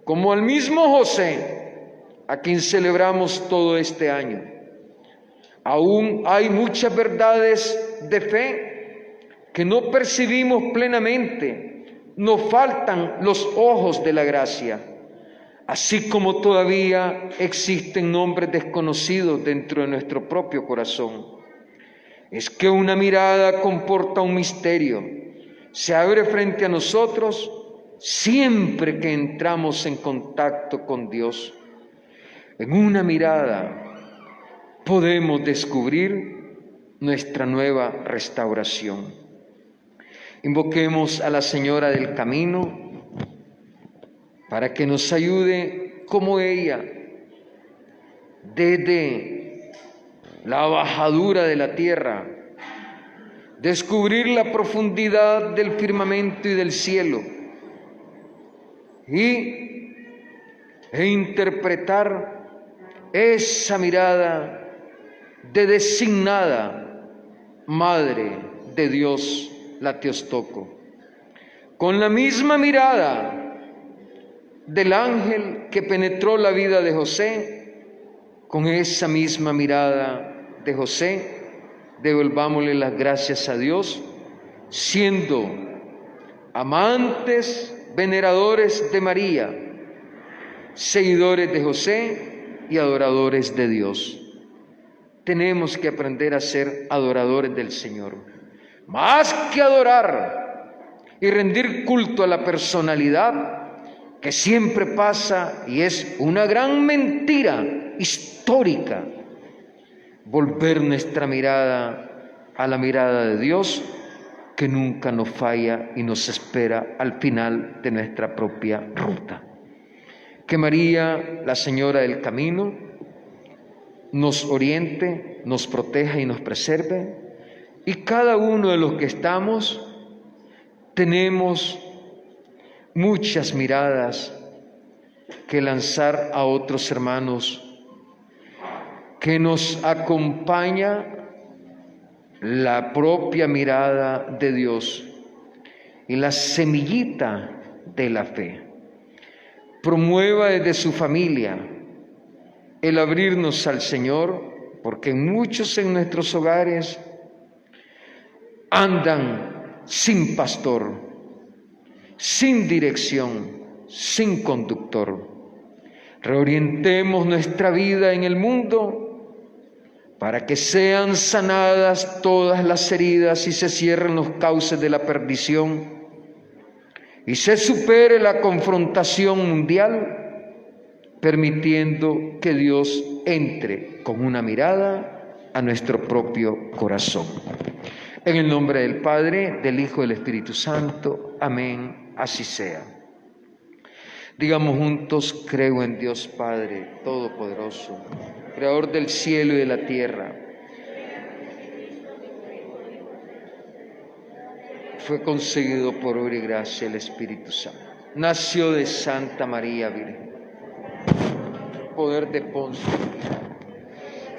como al mismo José, a quien celebramos todo este año. Aún hay muchas verdades de fe que no percibimos plenamente, nos faltan los ojos de la gracia, así como todavía existen nombres desconocidos dentro de nuestro propio corazón. Es que una mirada comporta un misterio, se abre frente a nosotros siempre que entramos en contacto con Dios. En una mirada podemos descubrir nuestra nueva restauración. Invoquemos a la Señora del Camino para que nos ayude como ella, desde la bajadura de la tierra, descubrir la profundidad del firmamento y del cielo e interpretar esa mirada de designada Madre de Dios, la Teostoco, con la misma mirada del ángel que penetró la vida de José. Con esa misma mirada de José, devolvámosle las gracias a Dios, siendo amantes, veneradores de María, seguidores de José y adoradores de Dios. Tenemos que aprender a ser adoradores del Señor. Más que adorar y rendir culto a la personalidad, que siempre pasa y es una gran mentira histórica, volver nuestra mirada a la mirada de Dios, que nunca nos falla y nos espera al final de nuestra propia ruta. Que María, la Señora del Camino, nos oriente, nos proteja y nos preserve, y cada uno de los que estamos tenemos muchas miradas que lanzar a otros hermanos, que nos acompaña la propia mirada de Dios y la semillita de la fe. Promueva desde su familia el abrirnos al Señor, porque muchos en nuestros hogares andan sin pastor, sin dirección, sin conductor. Reorientemos nuestra vida en el mundo para que sean sanadas todas las heridas y se cierren los cauces de la perdición y se supere la confrontación mundial, permitiendo que Dios entre con una mirada a nuestro propio corazón. En el nombre del Padre, del Hijo y del Espíritu Santo. Amén. Así sea. Digamos juntos: creo en Dios Padre Todopoderoso, Creador del cielo y de la tierra. Fue concebido por obra y gracia del Espíritu Santo. Nació de Santa María Virgen. Poder de Poncio Pilato.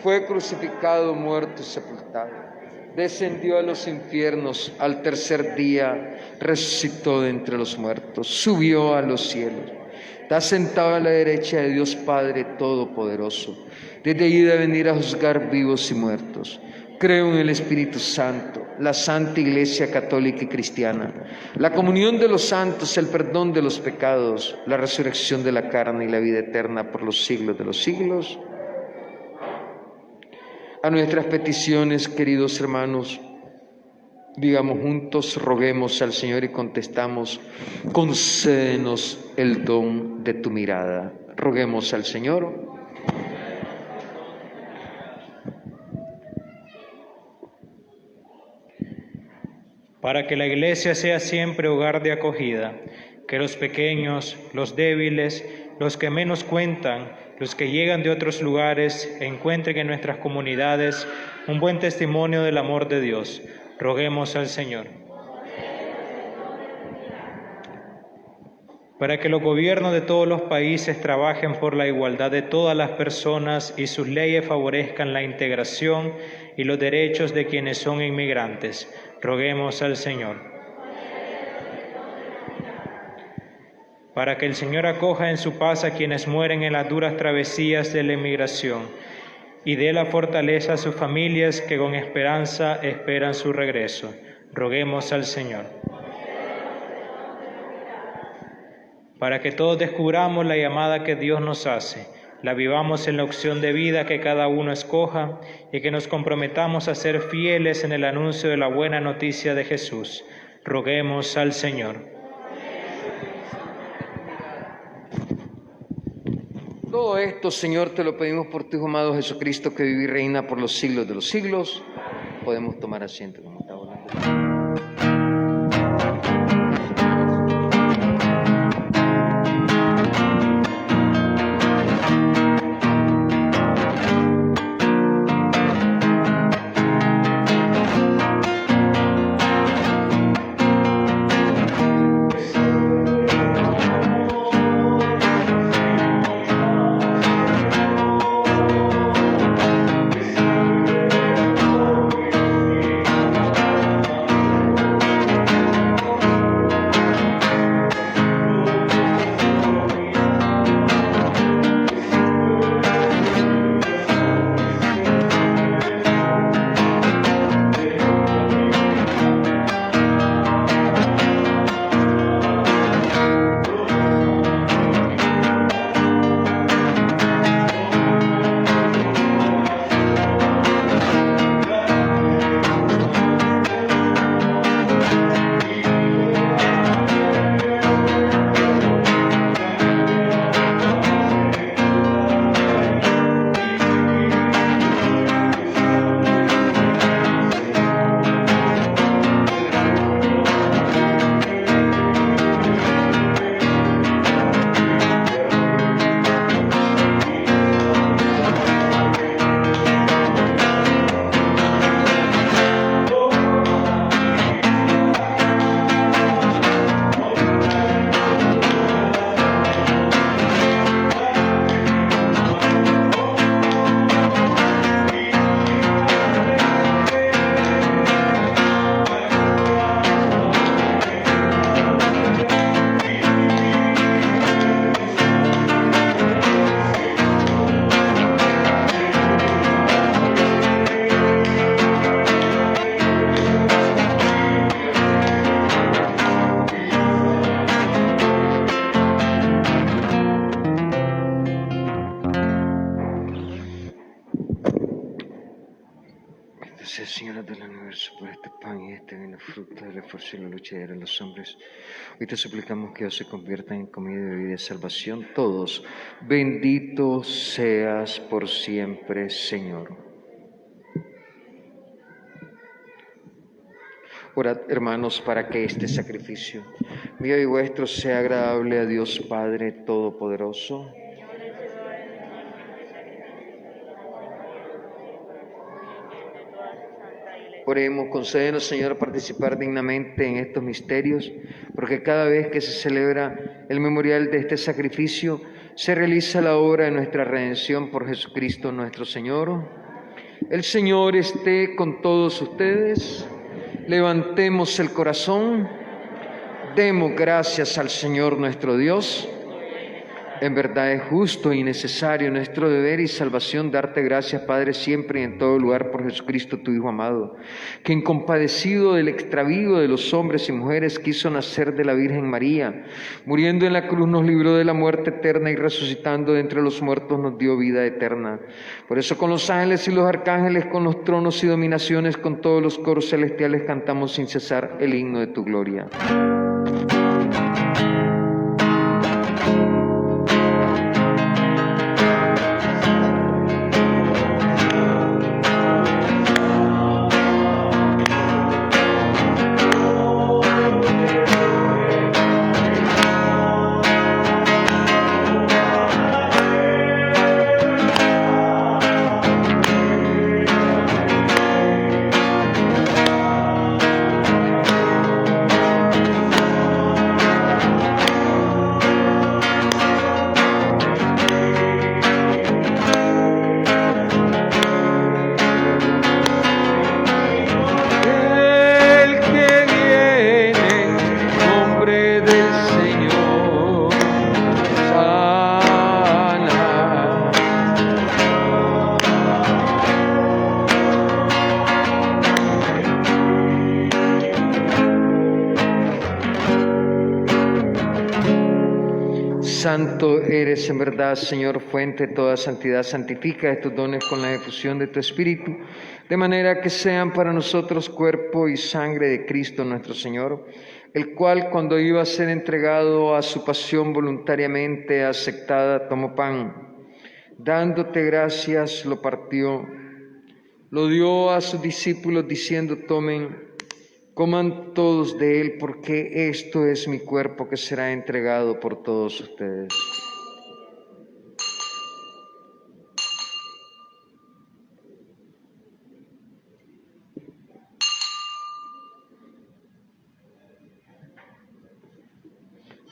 Fue crucificado, muerto y sepultado. Descendió a los infiernos, al tercer día resucitó de entre los muertos, subió a los cielos, está sentado a la derecha de Dios Padre Todopoderoso, desde allí de venir a juzgar vivos y muertos. Creo en el Espíritu Santo, la Santa Iglesia Católica y Cristiana, la comunión de los santos, el perdón de los pecados, la resurrección de la carne y la vida eterna por los siglos de los siglos. A nuestras peticiones, queridos hermanos, digamos juntos, roguemos al Señor y contestamos: concédenos el don de tu mirada. Roguemos al Señor. Para que la Iglesia sea siempre hogar de acogida, que los pequeños, los débiles, los que menos cuentan, los que llegan de otros lugares, encuentren en nuestras comunidades un buen testimonio del amor de Dios. Roguemos al Señor. Para que los gobiernos de todos los países trabajen por la igualdad de todas las personas y sus leyes favorezcan la integración y los derechos de quienes son inmigrantes. Roguemos al Señor. Para que el Señor acoja en su paz a quienes mueren en las duras travesías de la inmigración y dé la fortaleza a sus familias que con esperanza esperan su regreso. Roguemos al Señor. Para que todos descubramos la llamada que Dios nos hace, la vivamos en la opción de vida que cada uno escoja y que nos comprometamos a ser fieles en el anuncio de la buena noticia de Jesús. Roguemos al Señor. Todo esto, Señor, te lo pedimos por tu Hijo amado Jesucristo, que vive y reina por los siglos de los siglos. Podemos tomar asiento como está orando. Gracias, Señora del universo, por este pan y este vino, fruto del esfuerzo y la lucha de los hombres. Hoy te suplicamos que ellos se conviertan en comida y bebida de salvación. Todos, bendito seas por siempre, Señor. Orad, hermanos, para que este sacrificio mío y vuestro sea agradable a Dios Padre Todopoderoso. Oremos, concédenos, Señor, participar dignamente en estos misterios, porque cada vez que se celebra el memorial de este sacrificio, se realiza la obra de nuestra redención por Jesucristo nuestro Señor. El Señor esté con todos ustedes. Levantemos el corazón. Demos gracias al Señor nuestro Dios. En verdad es justo y necesario, nuestro deber y salvación, darte gracias, Padre, siempre y en todo lugar por Jesucristo, tu Hijo amado, quien compadecido del extravío de los hombres y mujeres quiso nacer de la Virgen María, muriendo en la cruz nos libró de la muerte eterna y resucitando de entre los muertos nos dio vida eterna. Por eso con los ángeles y los arcángeles, con los tronos y dominaciones, con todos los coros celestiales cantamos sin cesar el himno de tu gloria. Santo eres en verdad, Señor, fuente de toda santidad. Santifica estos dones con la efusión de tu Espíritu, de manera que sean para nosotros cuerpo y sangre de Cristo nuestro Señor, el cual, cuando iba a ser entregado a su pasión voluntariamente aceptada, tomó pan, dándote gracias, lo partió, lo dio a sus discípulos diciendo: tomen, coman todos de él, porque esto es mi cuerpo que será entregado por todos ustedes.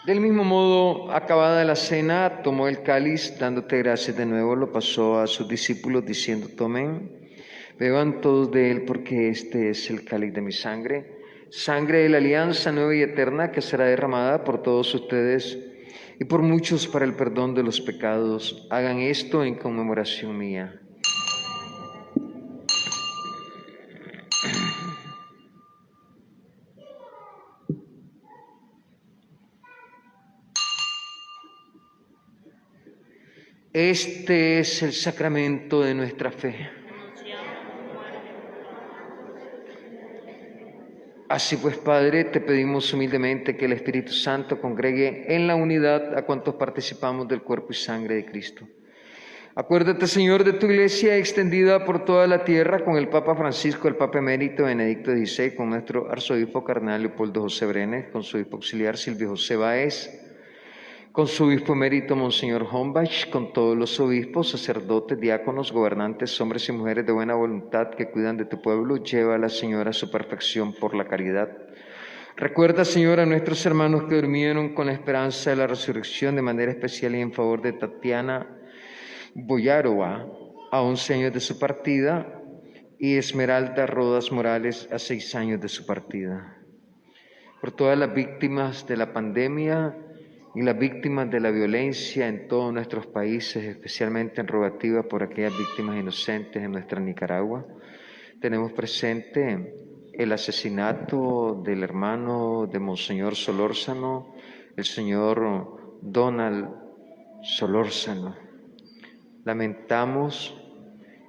Del mismo modo, acabada la cena, tomó el cáliz, dándote gracias de nuevo, lo pasó a sus discípulos diciendo: tomen, beban todos de él, porque este es el cáliz de mi sangre, sangre de la alianza nueva y eterna, que será derramada por todos ustedes y por muchos para el perdón de los pecados. Hagan esto en conmemoración mía. Este es el sacramento de nuestra fe. Así pues, Padre, te pedimos humildemente que el Espíritu Santo congregue en la unidad a cuantos participamos del cuerpo y sangre de Cristo. Acuérdate, Señor, de tu Iglesia extendida por toda la tierra, con el Papa Francisco, el Papa Emérito Benedicto XVI, con nuestro Arzobispo Cardenal Leopoldo José Brenes, con su obispo auxiliar Silvio José Báez, con su obispo emérito Monseñor Hombach, con todos los obispos, sacerdotes, diáconos, gobernantes, hombres y mujeres de buena voluntad que cuidan de tu pueblo, llévala, Señor, a su perfección por la caridad. Recuerda, Señor, a nuestros hermanos que durmieron con la esperanza de la resurrección, de manera especial y en favor de Tatiana Boyarova, a 11 años de su partida, y Esmeralda Rodas Morales, a 6 años de su partida. Por todas las víctimas de la pandemia y las víctimas de la violencia en todos nuestros países, especialmente en rogativa por aquellas víctimas inocentes en nuestra Nicaragua. Tenemos presente el asesinato del hermano de Monseñor Solórzano, el señor Donald Solórzano. Lamentamos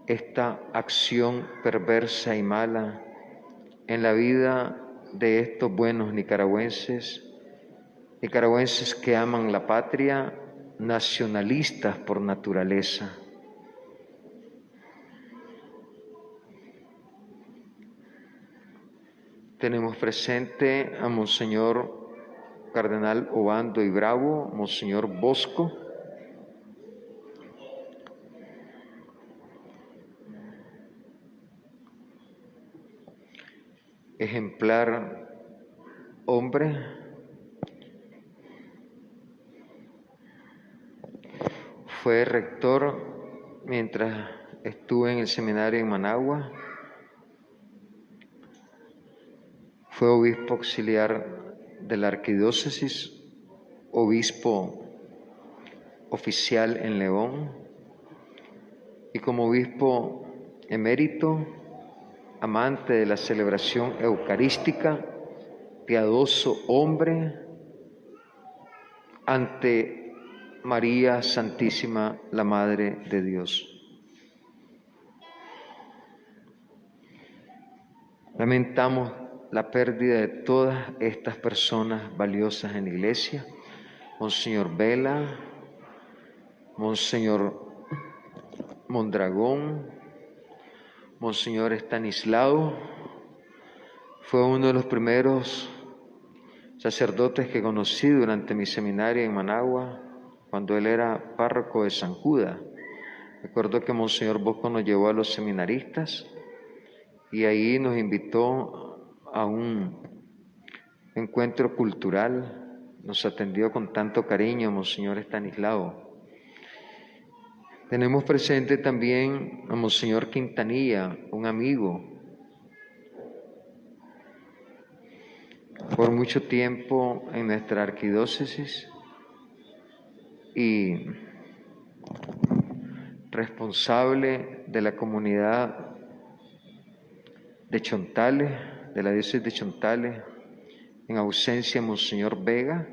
esta acción perversa y mala en la vida de estos buenos nicaragüenses que aman la patria, nacionalistas por naturaleza. Tenemos presente a Monseñor Cardenal Obando y Bravo, Monseñor Bosco, ejemplar hombre, fue rector mientras estuve en el seminario en Managua, fue obispo auxiliar de la arquidiócesis, obispo oficial en León y como obispo emérito, amante de la celebración eucarística, piadoso hombre, ante María Santísima, la Madre de Dios. Lamentamos la pérdida de todas estas personas valiosas en la iglesia: Monseñor Vela, Monseñor Mondragón, Monseñor Estanislao. Fue uno de los primeros sacerdotes que conocí durante mi seminario en Managua, cuando él era párroco de San Judas. Recuerdo que Monseñor Bosco nos llevó a los seminaristas y ahí nos invitó a un encuentro cultural. Nos atendió con tanto cariño Monseñor Estanislao. Tenemos presente también a Monseñor Quintanilla, un amigo. Por mucho tiempo en nuestra arquidiócesis y responsable de la comunidad de Chontales, de la diócesis de Chontales, en ausencia de Monseñor Vega,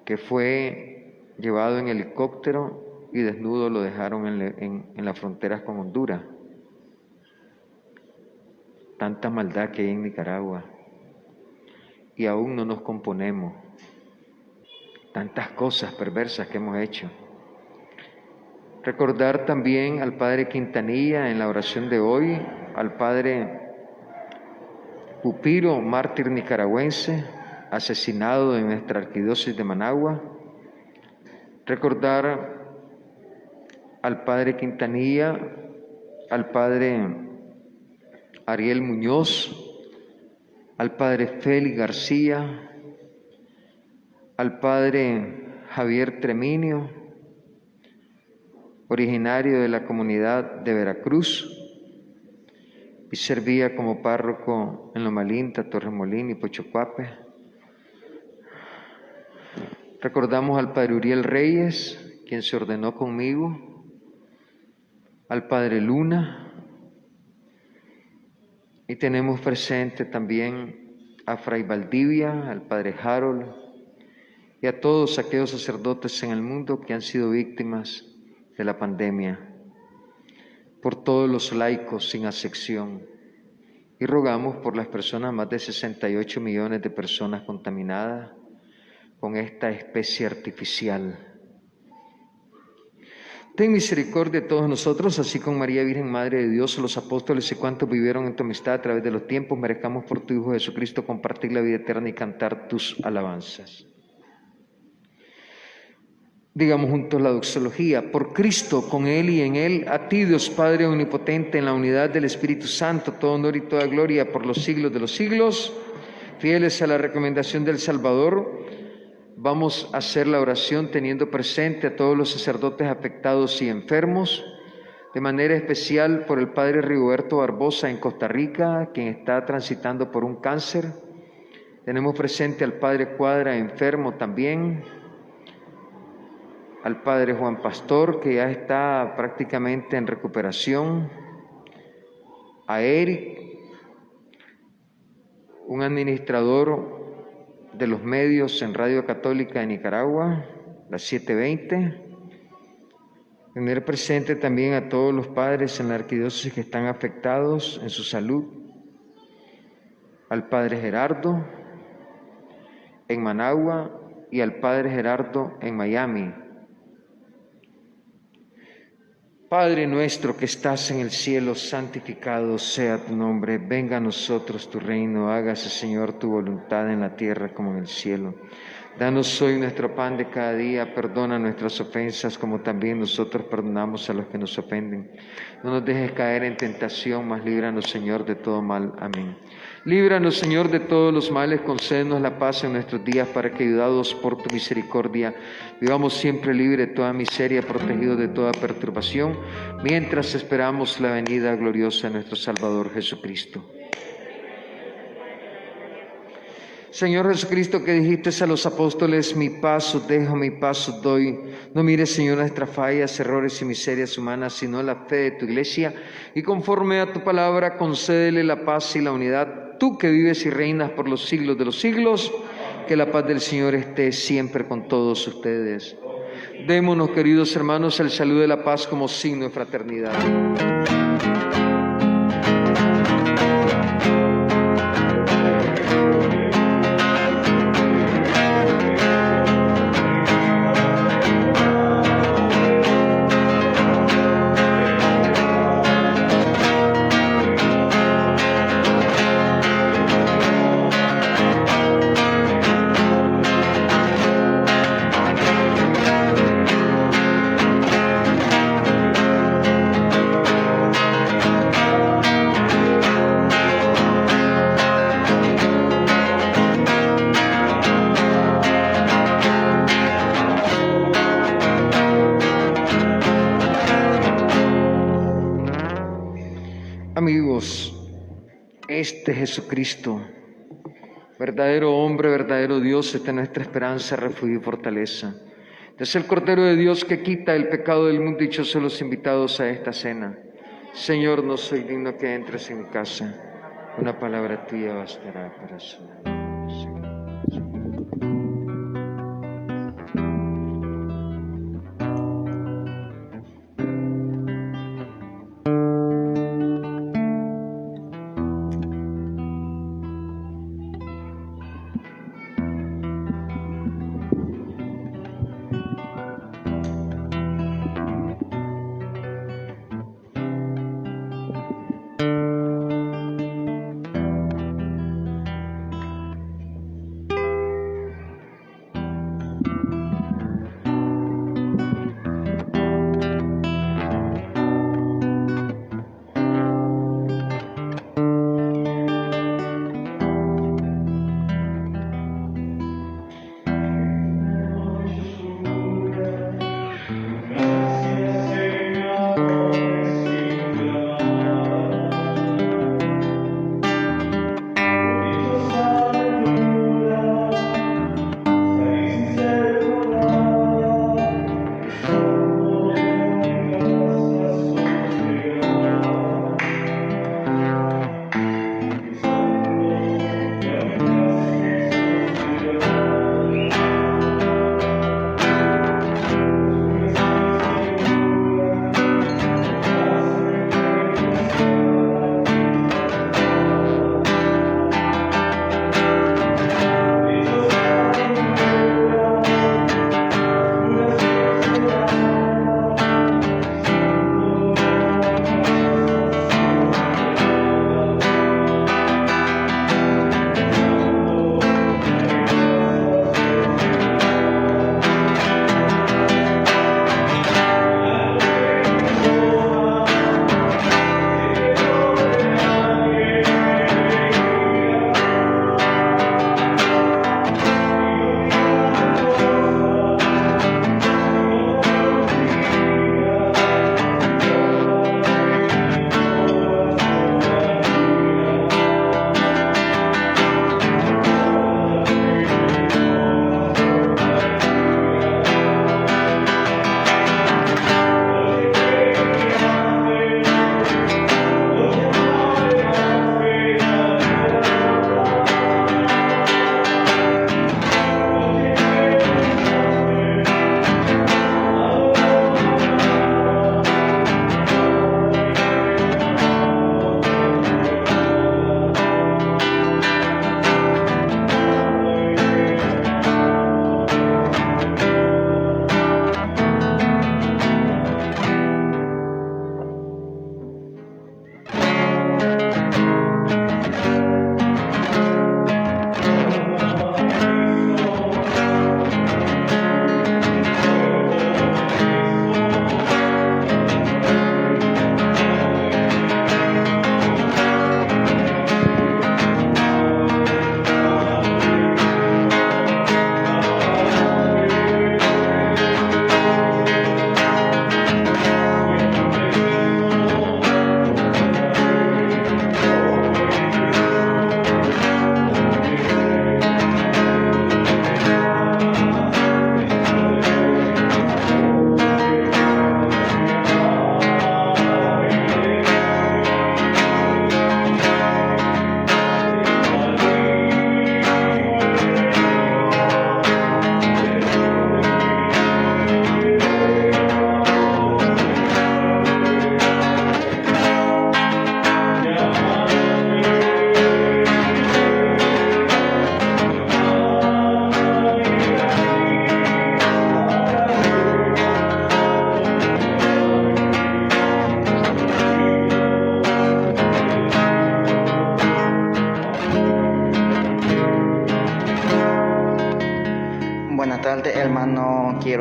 que fue llevado en helicóptero y desnudo lo dejaron en las fronteras con Honduras. Tanta maldad que hay en Nicaragua y aún no nos componemos. Tantas cosas perversas que hemos hecho. Recordar también al Padre Quintanilla en la oración de hoy, al Padre Pupiro, mártir nicaragüense, asesinado en nuestra arquidiócesis de Managua. Recordar al Padre Quintanilla, al Padre Ariel Muñoz, al Padre Félix García, al Padre Javier Treminio, originario de la comunidad de Veracruz, y servía como párroco en Loma Linda, Torremolín y Pochocuape. Recordamos al Padre Uriel Reyes, quien se ordenó conmigo, al Padre Luna, y tenemos presente también a Fray Valdivia, al Padre Harold, y a todos aquellos sacerdotes en el mundo que han sido víctimas de la pandemia, por todos los laicos sin acepción, y rogamos por las personas, más de 68 millones de personas contaminadas con esta especie artificial. Ten misericordia de todos nosotros, así como María Virgen, Madre de Dios, los apóstoles y cuantos vivieron en tu amistad a través de los tiempos, merezcamos por tu Hijo Jesucristo compartir la vida eterna y cantar tus alabanzas. Digamos juntos la doxología. Por Cristo, con Él y en Él, a ti, Dios Padre omnipotente, en la unidad del Espíritu Santo, todo honor y toda gloria por los siglos de los siglos. Fieles a la recomendación del Salvador, vamos a hacer la oración teniendo presente a todos los sacerdotes afectados y enfermos, de manera especial por el Padre Rigoberto Barbosa en Costa Rica, quien está transitando por un cáncer. Tenemos presente al Padre Cuadra, enfermo también, al Padre Juan Pastor, que ya está prácticamente en recuperación, a Eric, un administrador de los medios en Radio Católica de Nicaragua, las 7:20. Tener presente también a todos los padres en la arquidiócesis que están afectados en su salud, al Padre Gerardo en Managua y al Padre Gerardo en Miami. Padre nuestro que estás en el cielo, santificado sea tu nombre. Venga a nosotros tu reino, hágase, Señor, tu voluntad en la tierra como en el cielo. Danos hoy nuestro pan de cada día, perdona nuestras ofensas como también nosotros perdonamos a los que nos ofenden. No nos dejes caer en tentación, mas líbranos, Señor, de todo mal. Amén. Líbranos, Señor, de todos los males, concédenos la paz en nuestros días, para que, ayudados por tu misericordia, vivamos siempre libres de toda miseria, protegidos de toda perturbación, mientras esperamos la venida gloriosa de nuestro Salvador Jesucristo. Señor Jesucristo, que dijiste a los apóstoles, mi paz os dejo, mi paz os doy. No mires, Señor, nuestras fallas, errores y miserias humanas, sino la fe de tu iglesia. Y conforme a tu palabra, concédele la paz y la unidad. Tú que vives y reinas por los siglos de los siglos, que la paz del Señor esté siempre con todos ustedes. Démonos, queridos hermanos, el saludo de la paz como signo de fraternidad. Amigos, este Jesucristo, verdadero hombre, verdadero Dios, esta es nuestra esperanza, refugio y fortaleza. Es el Cordero de Dios que quita el pecado del mundo, dichosos los invitados a esta cena. Señor, no soy digno que entres en mi casa, una palabra tuya bastará para sanar.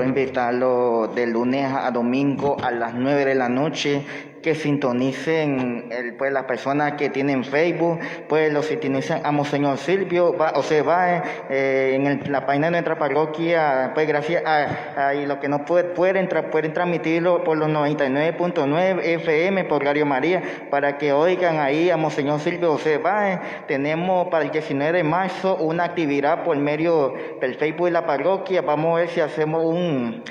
invitarlo de lunes a domingo a las 9 de la noche, que sintonicen pues las personas que tienen Facebook, pues lo sintonicen a Monseñor Silvio, en la página de nuestra parroquia, pues gracias a y lo que no pueden transmitirlo por los 99.9 FM por Radio María, para que oigan ahí a Monseñor Silvio José Báez. Tenemos para el 19 de marzo una actividad por medio del Facebook de la parroquia. Vamos a ver si hacemos un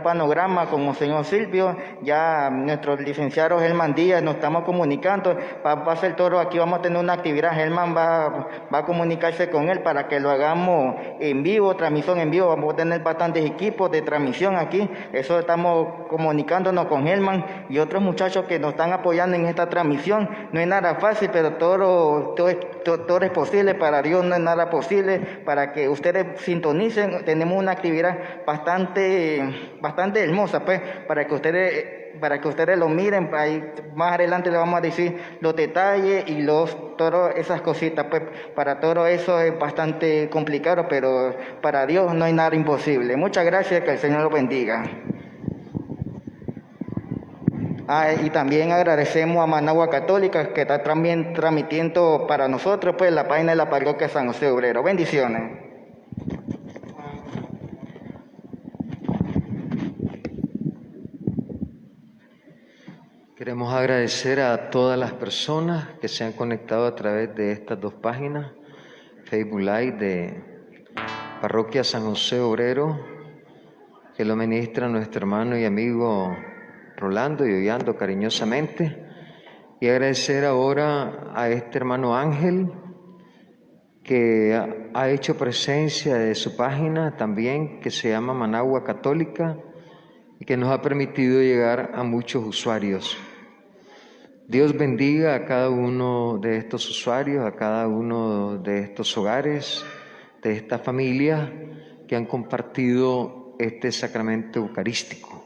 panorama con Monseñor Silvio. Ya nuestro licenciado Germán Díaz nos estamos comunicando, va a ser todo aquí, vamos a tener una actividad, Germán va a comunicarse con él para que lo hagamos en vivo, transmisión en vivo, vamos a tener bastantes equipos de transmisión aquí, eso estamos comunicándonos con Germán y otros muchachos que nos están apoyando en esta transmisión. No es nada fácil, pero todo es posible, para Dios no es nada posible, para que ustedes sintonicen. Tenemos una actividad bastante hermosa, pues, para que ustedes lo miren. Ahí más adelante les vamos a decir los detalles y todas esas cositas, pues. Para todo eso es bastante complicado, pero para Dios no hay nada imposible. Muchas gracias, que el Señor los bendiga. Y también agradecemos a Managua Católica, que está también transmitiendo para nosotros, pues, la página de la parroquia San José Obrero. Bendiciones. Queremos agradecer a todas las personas que se han conectado a través de estas dos páginas, Facebook Live de Parroquia San José Obrero, que lo ministra nuestro hermano y amigo Rolando y Ollando cariñosamente, y agradecer ahora a este hermano Ángel, que ha hecho presencia de su página también, que se llama Managua Católica, y que nos ha permitido llegar a muchos usuarios. Dios bendiga a cada uno de estos usuarios, a cada uno de estos hogares, de esta familia que han compartido este sacramento eucarístico.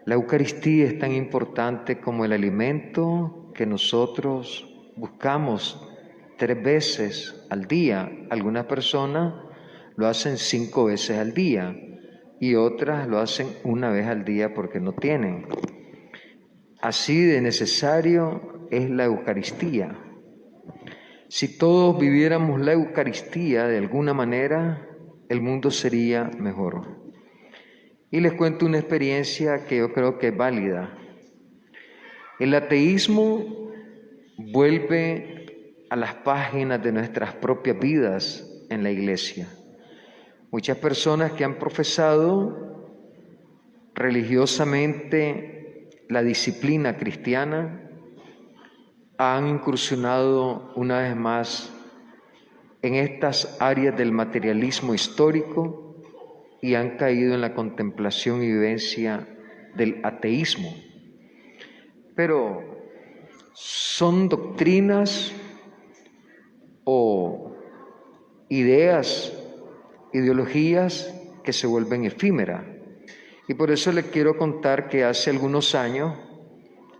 La Eucaristía es tan importante como el alimento que nosotros buscamos 3 veces al día. Algunas personas lo hacen 5 veces al día y otras lo hacen 1 vez al día porque no tienen. Así de necesario es la Eucaristía. Si todos viviéramos la Eucaristía de alguna manera, el mundo sería mejor. Y les cuento una experiencia que yo creo que es válida. El ateísmo vuelve a las páginas de nuestras propias vidas en la Iglesia. Muchas personas que han profesado religiosamente la disciplina cristiana han incursionado una vez más en estas áreas del materialismo histórico y han caído en la contemplación y vivencia del ateísmo. Pero son doctrinas o ideas, ideologías que se vuelven efímeras. Y por eso les quiero contar que hace algunos años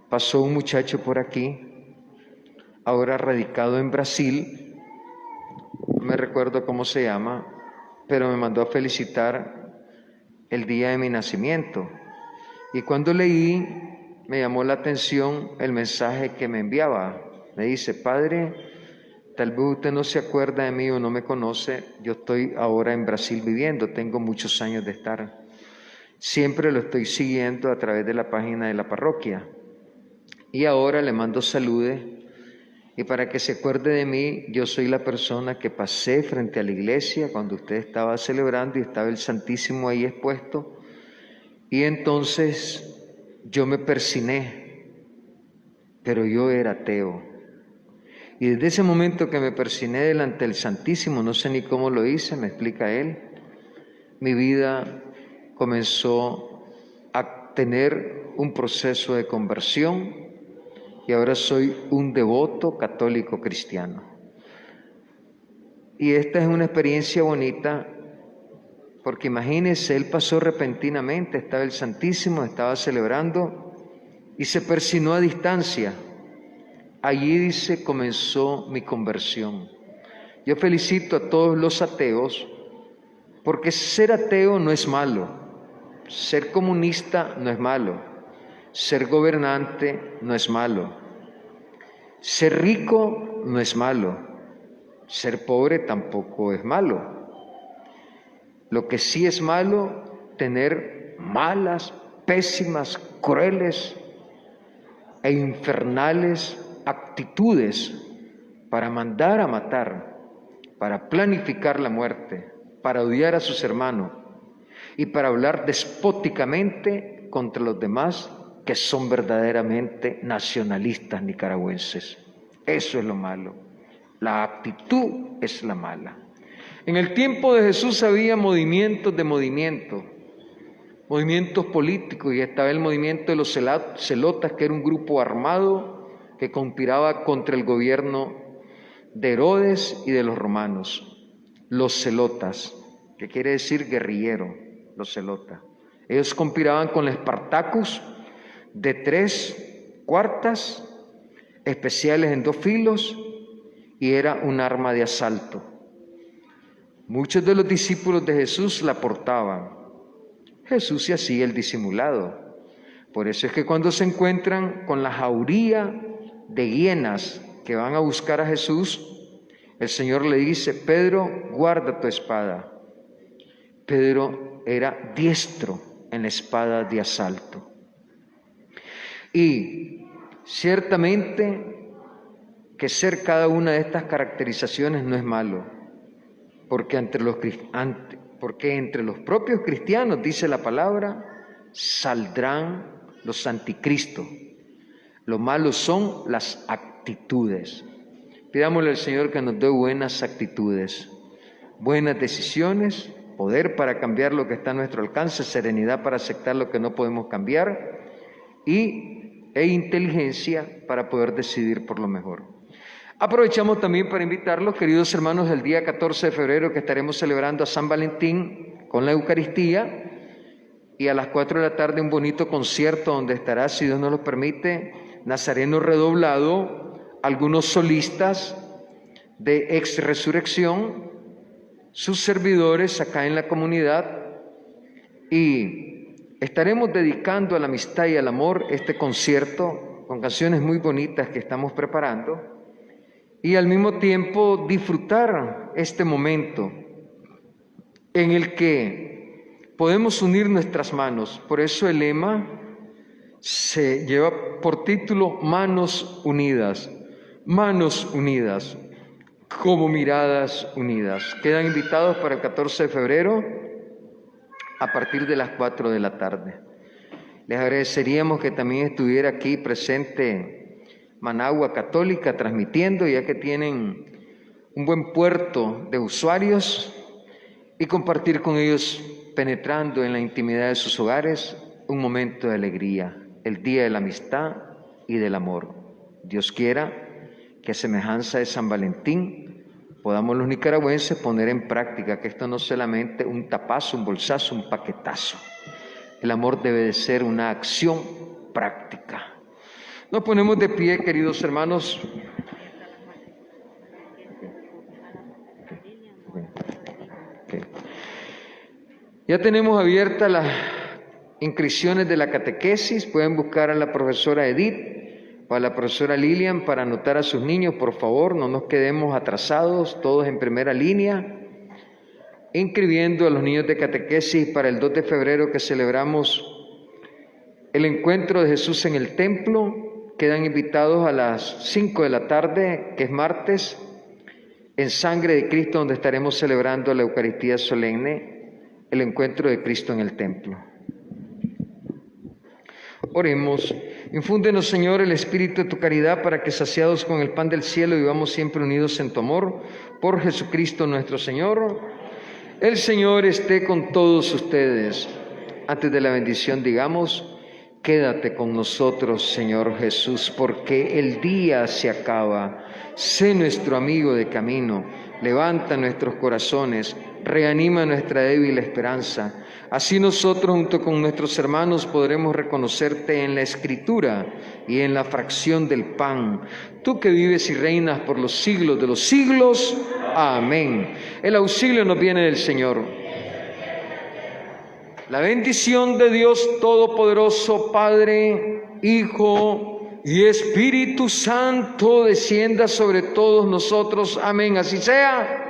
pasó un muchacho por aquí, ahora radicado en Brasil, no me recuerdo cómo se llama, pero me mandó a felicitar el día de mi nacimiento. Y cuando leí, me llamó la atención el mensaje que me enviaba. Me dice: Padre, tal vez usted no se acuerda de mí o no me conoce, yo estoy ahora en Brasil viviendo, tengo muchos años de estar. Siempre lo estoy siguiendo a través de la página de la parroquia. Y ahora le mando saludes. Y para que se acuerde de mí, yo soy la persona que pasé frente a la iglesia cuando usted estaba celebrando y estaba el Santísimo ahí expuesto. Y entonces yo me persigné, pero yo era ateo. Y desde ese momento que me persigné delante del Santísimo, no sé ni cómo lo hice, me explica él, mi vida comenzó a tener un proceso de conversión y ahora soy un devoto católico cristiano. Y esta es una experiencia bonita porque imagínense, él pasó repentinamente, estaba el Santísimo, estaba celebrando y se persignó a distancia. Allí, dice, comenzó mi conversión. Yo felicito a todos los ateos Porque ser ateo no es malo, ser comunista no es malo, ser gobernante no es malo, ser rico no es malo, ser pobre tampoco es malo. Lo que sí es malo, tener malas, pésimas, crueles e infernales actitudes para mandar a matar, para planificar la muerte, para odiar a sus hermanos y para hablar despóticamente contra los demás que son verdaderamente nacionalistas nicaragüenses. Eso es lo malo. La actitud es la mala. En el tiempo de Jesús había movimientos políticos, y estaba el movimiento de los celotas, que era un grupo armado que conspiraba contra el gobierno de Herodes y de los romanos. Los celotas, que quiere decir guerrillero, los celotas. Ellos conspiraban con los Spartacus de 3 cuartas, especiales en 2 filos, y era un arma de asalto. Muchos de los discípulos de Jesús la portaban. Jesús se hacía el disimulado. Por eso es que cuando se encuentran con la jauría de hienas que van a buscar a Jesús, el Señor le dice: Pedro, guarda tu espada. Pedro era diestro en la espada de asalto. Y ciertamente que ser cada una de estas caracterizaciones no es malo, porque entre los propios cristianos, dice la palabra, saldrán los anticristos. Lo malo son las actitudes. Pidámosle al Señor que nos dé buenas actitudes, buenas decisiones, poder para cambiar lo que está a nuestro alcance, serenidad para aceptar lo que no podemos cambiar e inteligencia para poder decidir por lo mejor. Aprovechamos también para invitarlos, queridos hermanos, el día 14 de febrero que estaremos celebrando a San Valentín con la Eucaristía, y a las 4 de la tarde un bonito concierto donde estará, si Dios nos lo permite, Nazareno Redoblado, algunos solistas de Ex Resurrección, sus servidores acá en la comunidad, y estaremos dedicando a la amistad y al amor este concierto con canciones muy bonitas que estamos preparando, y al mismo tiempo disfrutar este momento en el que podemos unir nuestras manos. Por eso el lema se lleva por título Manos Unidas, como miradas unidas. Quedan invitados para el 14 de febrero a partir de las 4 de la tarde. Les agradeceríamos que también estuviera aquí presente Managua Católica transmitiendo, ya que tienen un buen puerto de usuarios, y compartir con ellos, penetrando en la intimidad de sus hogares, un momento de alegría, el día de la amistad y del amor. Dios quiera que a semejanza de San Valentín podamos los nicaragüenses poner en práctica que esto no es solamente un tapazo, un bolsazo, un paquetazo. El amor debe de ser una acción práctica. Nos ponemos de pie, queridos hermanos. Ya tenemos abiertas las inscripciones de la catequesis. Pueden buscar a la profesora Edith o a la profesora Lilian para anotar a sus niños, por favor. No nos quedemos atrasados, todos en primera línea, inscribiendo a los niños de catequesis para el 2 de febrero que celebramos el encuentro de Jesús en el templo. Quedan invitados a las 5 de la tarde, que es martes, en Sangre de Cristo, donde estaremos celebrando la Eucaristía solemne, el encuentro de Cristo en el templo. Oremos. Infúndenos, Señor, el espíritu de tu caridad, para que, saciados con el pan del cielo, vivamos siempre unidos en tu amor. Por Jesucristo nuestro Señor. El Señor esté con todos ustedes. Antes de la bendición digamos: quédate con nosotros, Señor Jesús, porque el día se acaba. Sé nuestro amigo de camino, levanta nuestros corazones, reanima nuestra débil esperanza. Así nosotros, junto con nuestros hermanos, podremos reconocerte en la Escritura y en la fracción del pan. Tú que vives y reinas por los siglos de los siglos. Amén. El auxilio nos viene del Señor. La bendición de Dios Todopoderoso, Padre, Hijo y Espíritu Santo, descienda sobre todos nosotros. Amén. Así sea.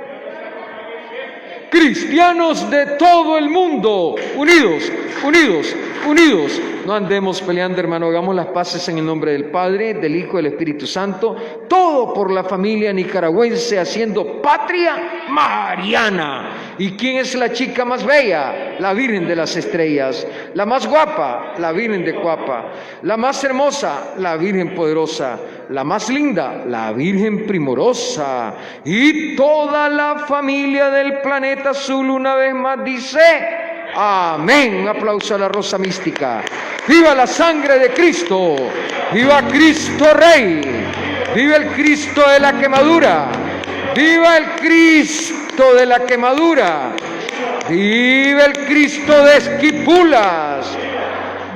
Cristianos de todo el mundo, unidos, unidos, unidos. No andemos peleando, hermano, hagamos las paces en el nombre del Padre, del Hijo y del Espíritu Santo, todo por la familia nicaragüense, haciendo patria mariana. ¿Y quién es la chica más bella? La Virgen de las Estrellas. La más guapa, la Virgen de Cuapa. La más hermosa, la Virgen Poderosa. La más linda, la Virgen Primorosa. Y toda la familia del planeta azul una vez más dice: amén. Un aplauso a la rosa mística. ¡Viva la sangre de Cristo! ¡Viva Cristo Rey! ¡Viva el Cristo de la quemadura! ¡Viva el Cristo de la quemadura! ¡Viva el Cristo de Esquipulas!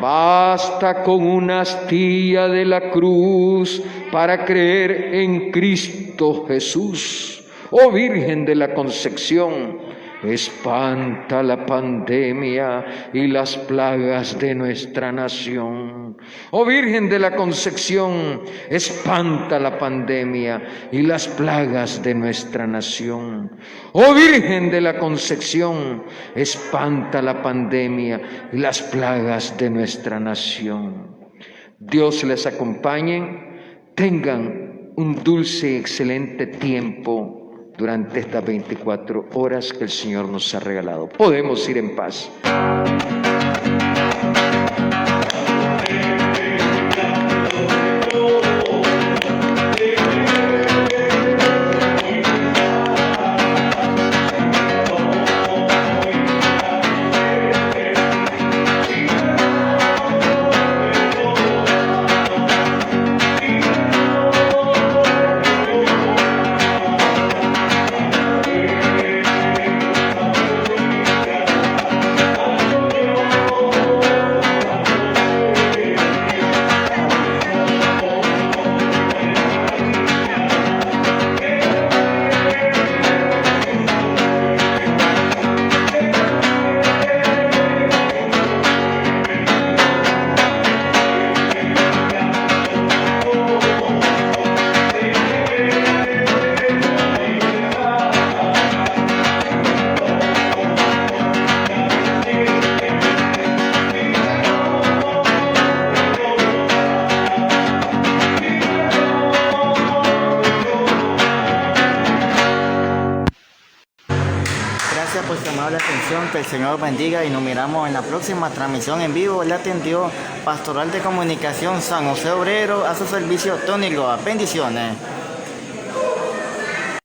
Basta con una astilla de la cruz para creer en Cristo Jesús. Oh Virgen de la Concepción, espanta la pandemia y las plagas de nuestra nación. Oh Virgen de la Concepción, espanta la pandemia y las plagas de nuestra nación. Oh Virgen de la Concepción, espanta la pandemia y las plagas de nuestra nación. Dios les acompañe, tengan un dulce y excelente tiempo durante estas 24 horas que el Señor nos ha regalado. Podemos ir en paz. Por su amable atención, que el Señor bendiga y nos miramos en la próxima transmisión en vivo. Le atendió Pastoral de Comunicación San José Obrero, a su servicio Tony Loa. Bendiciones.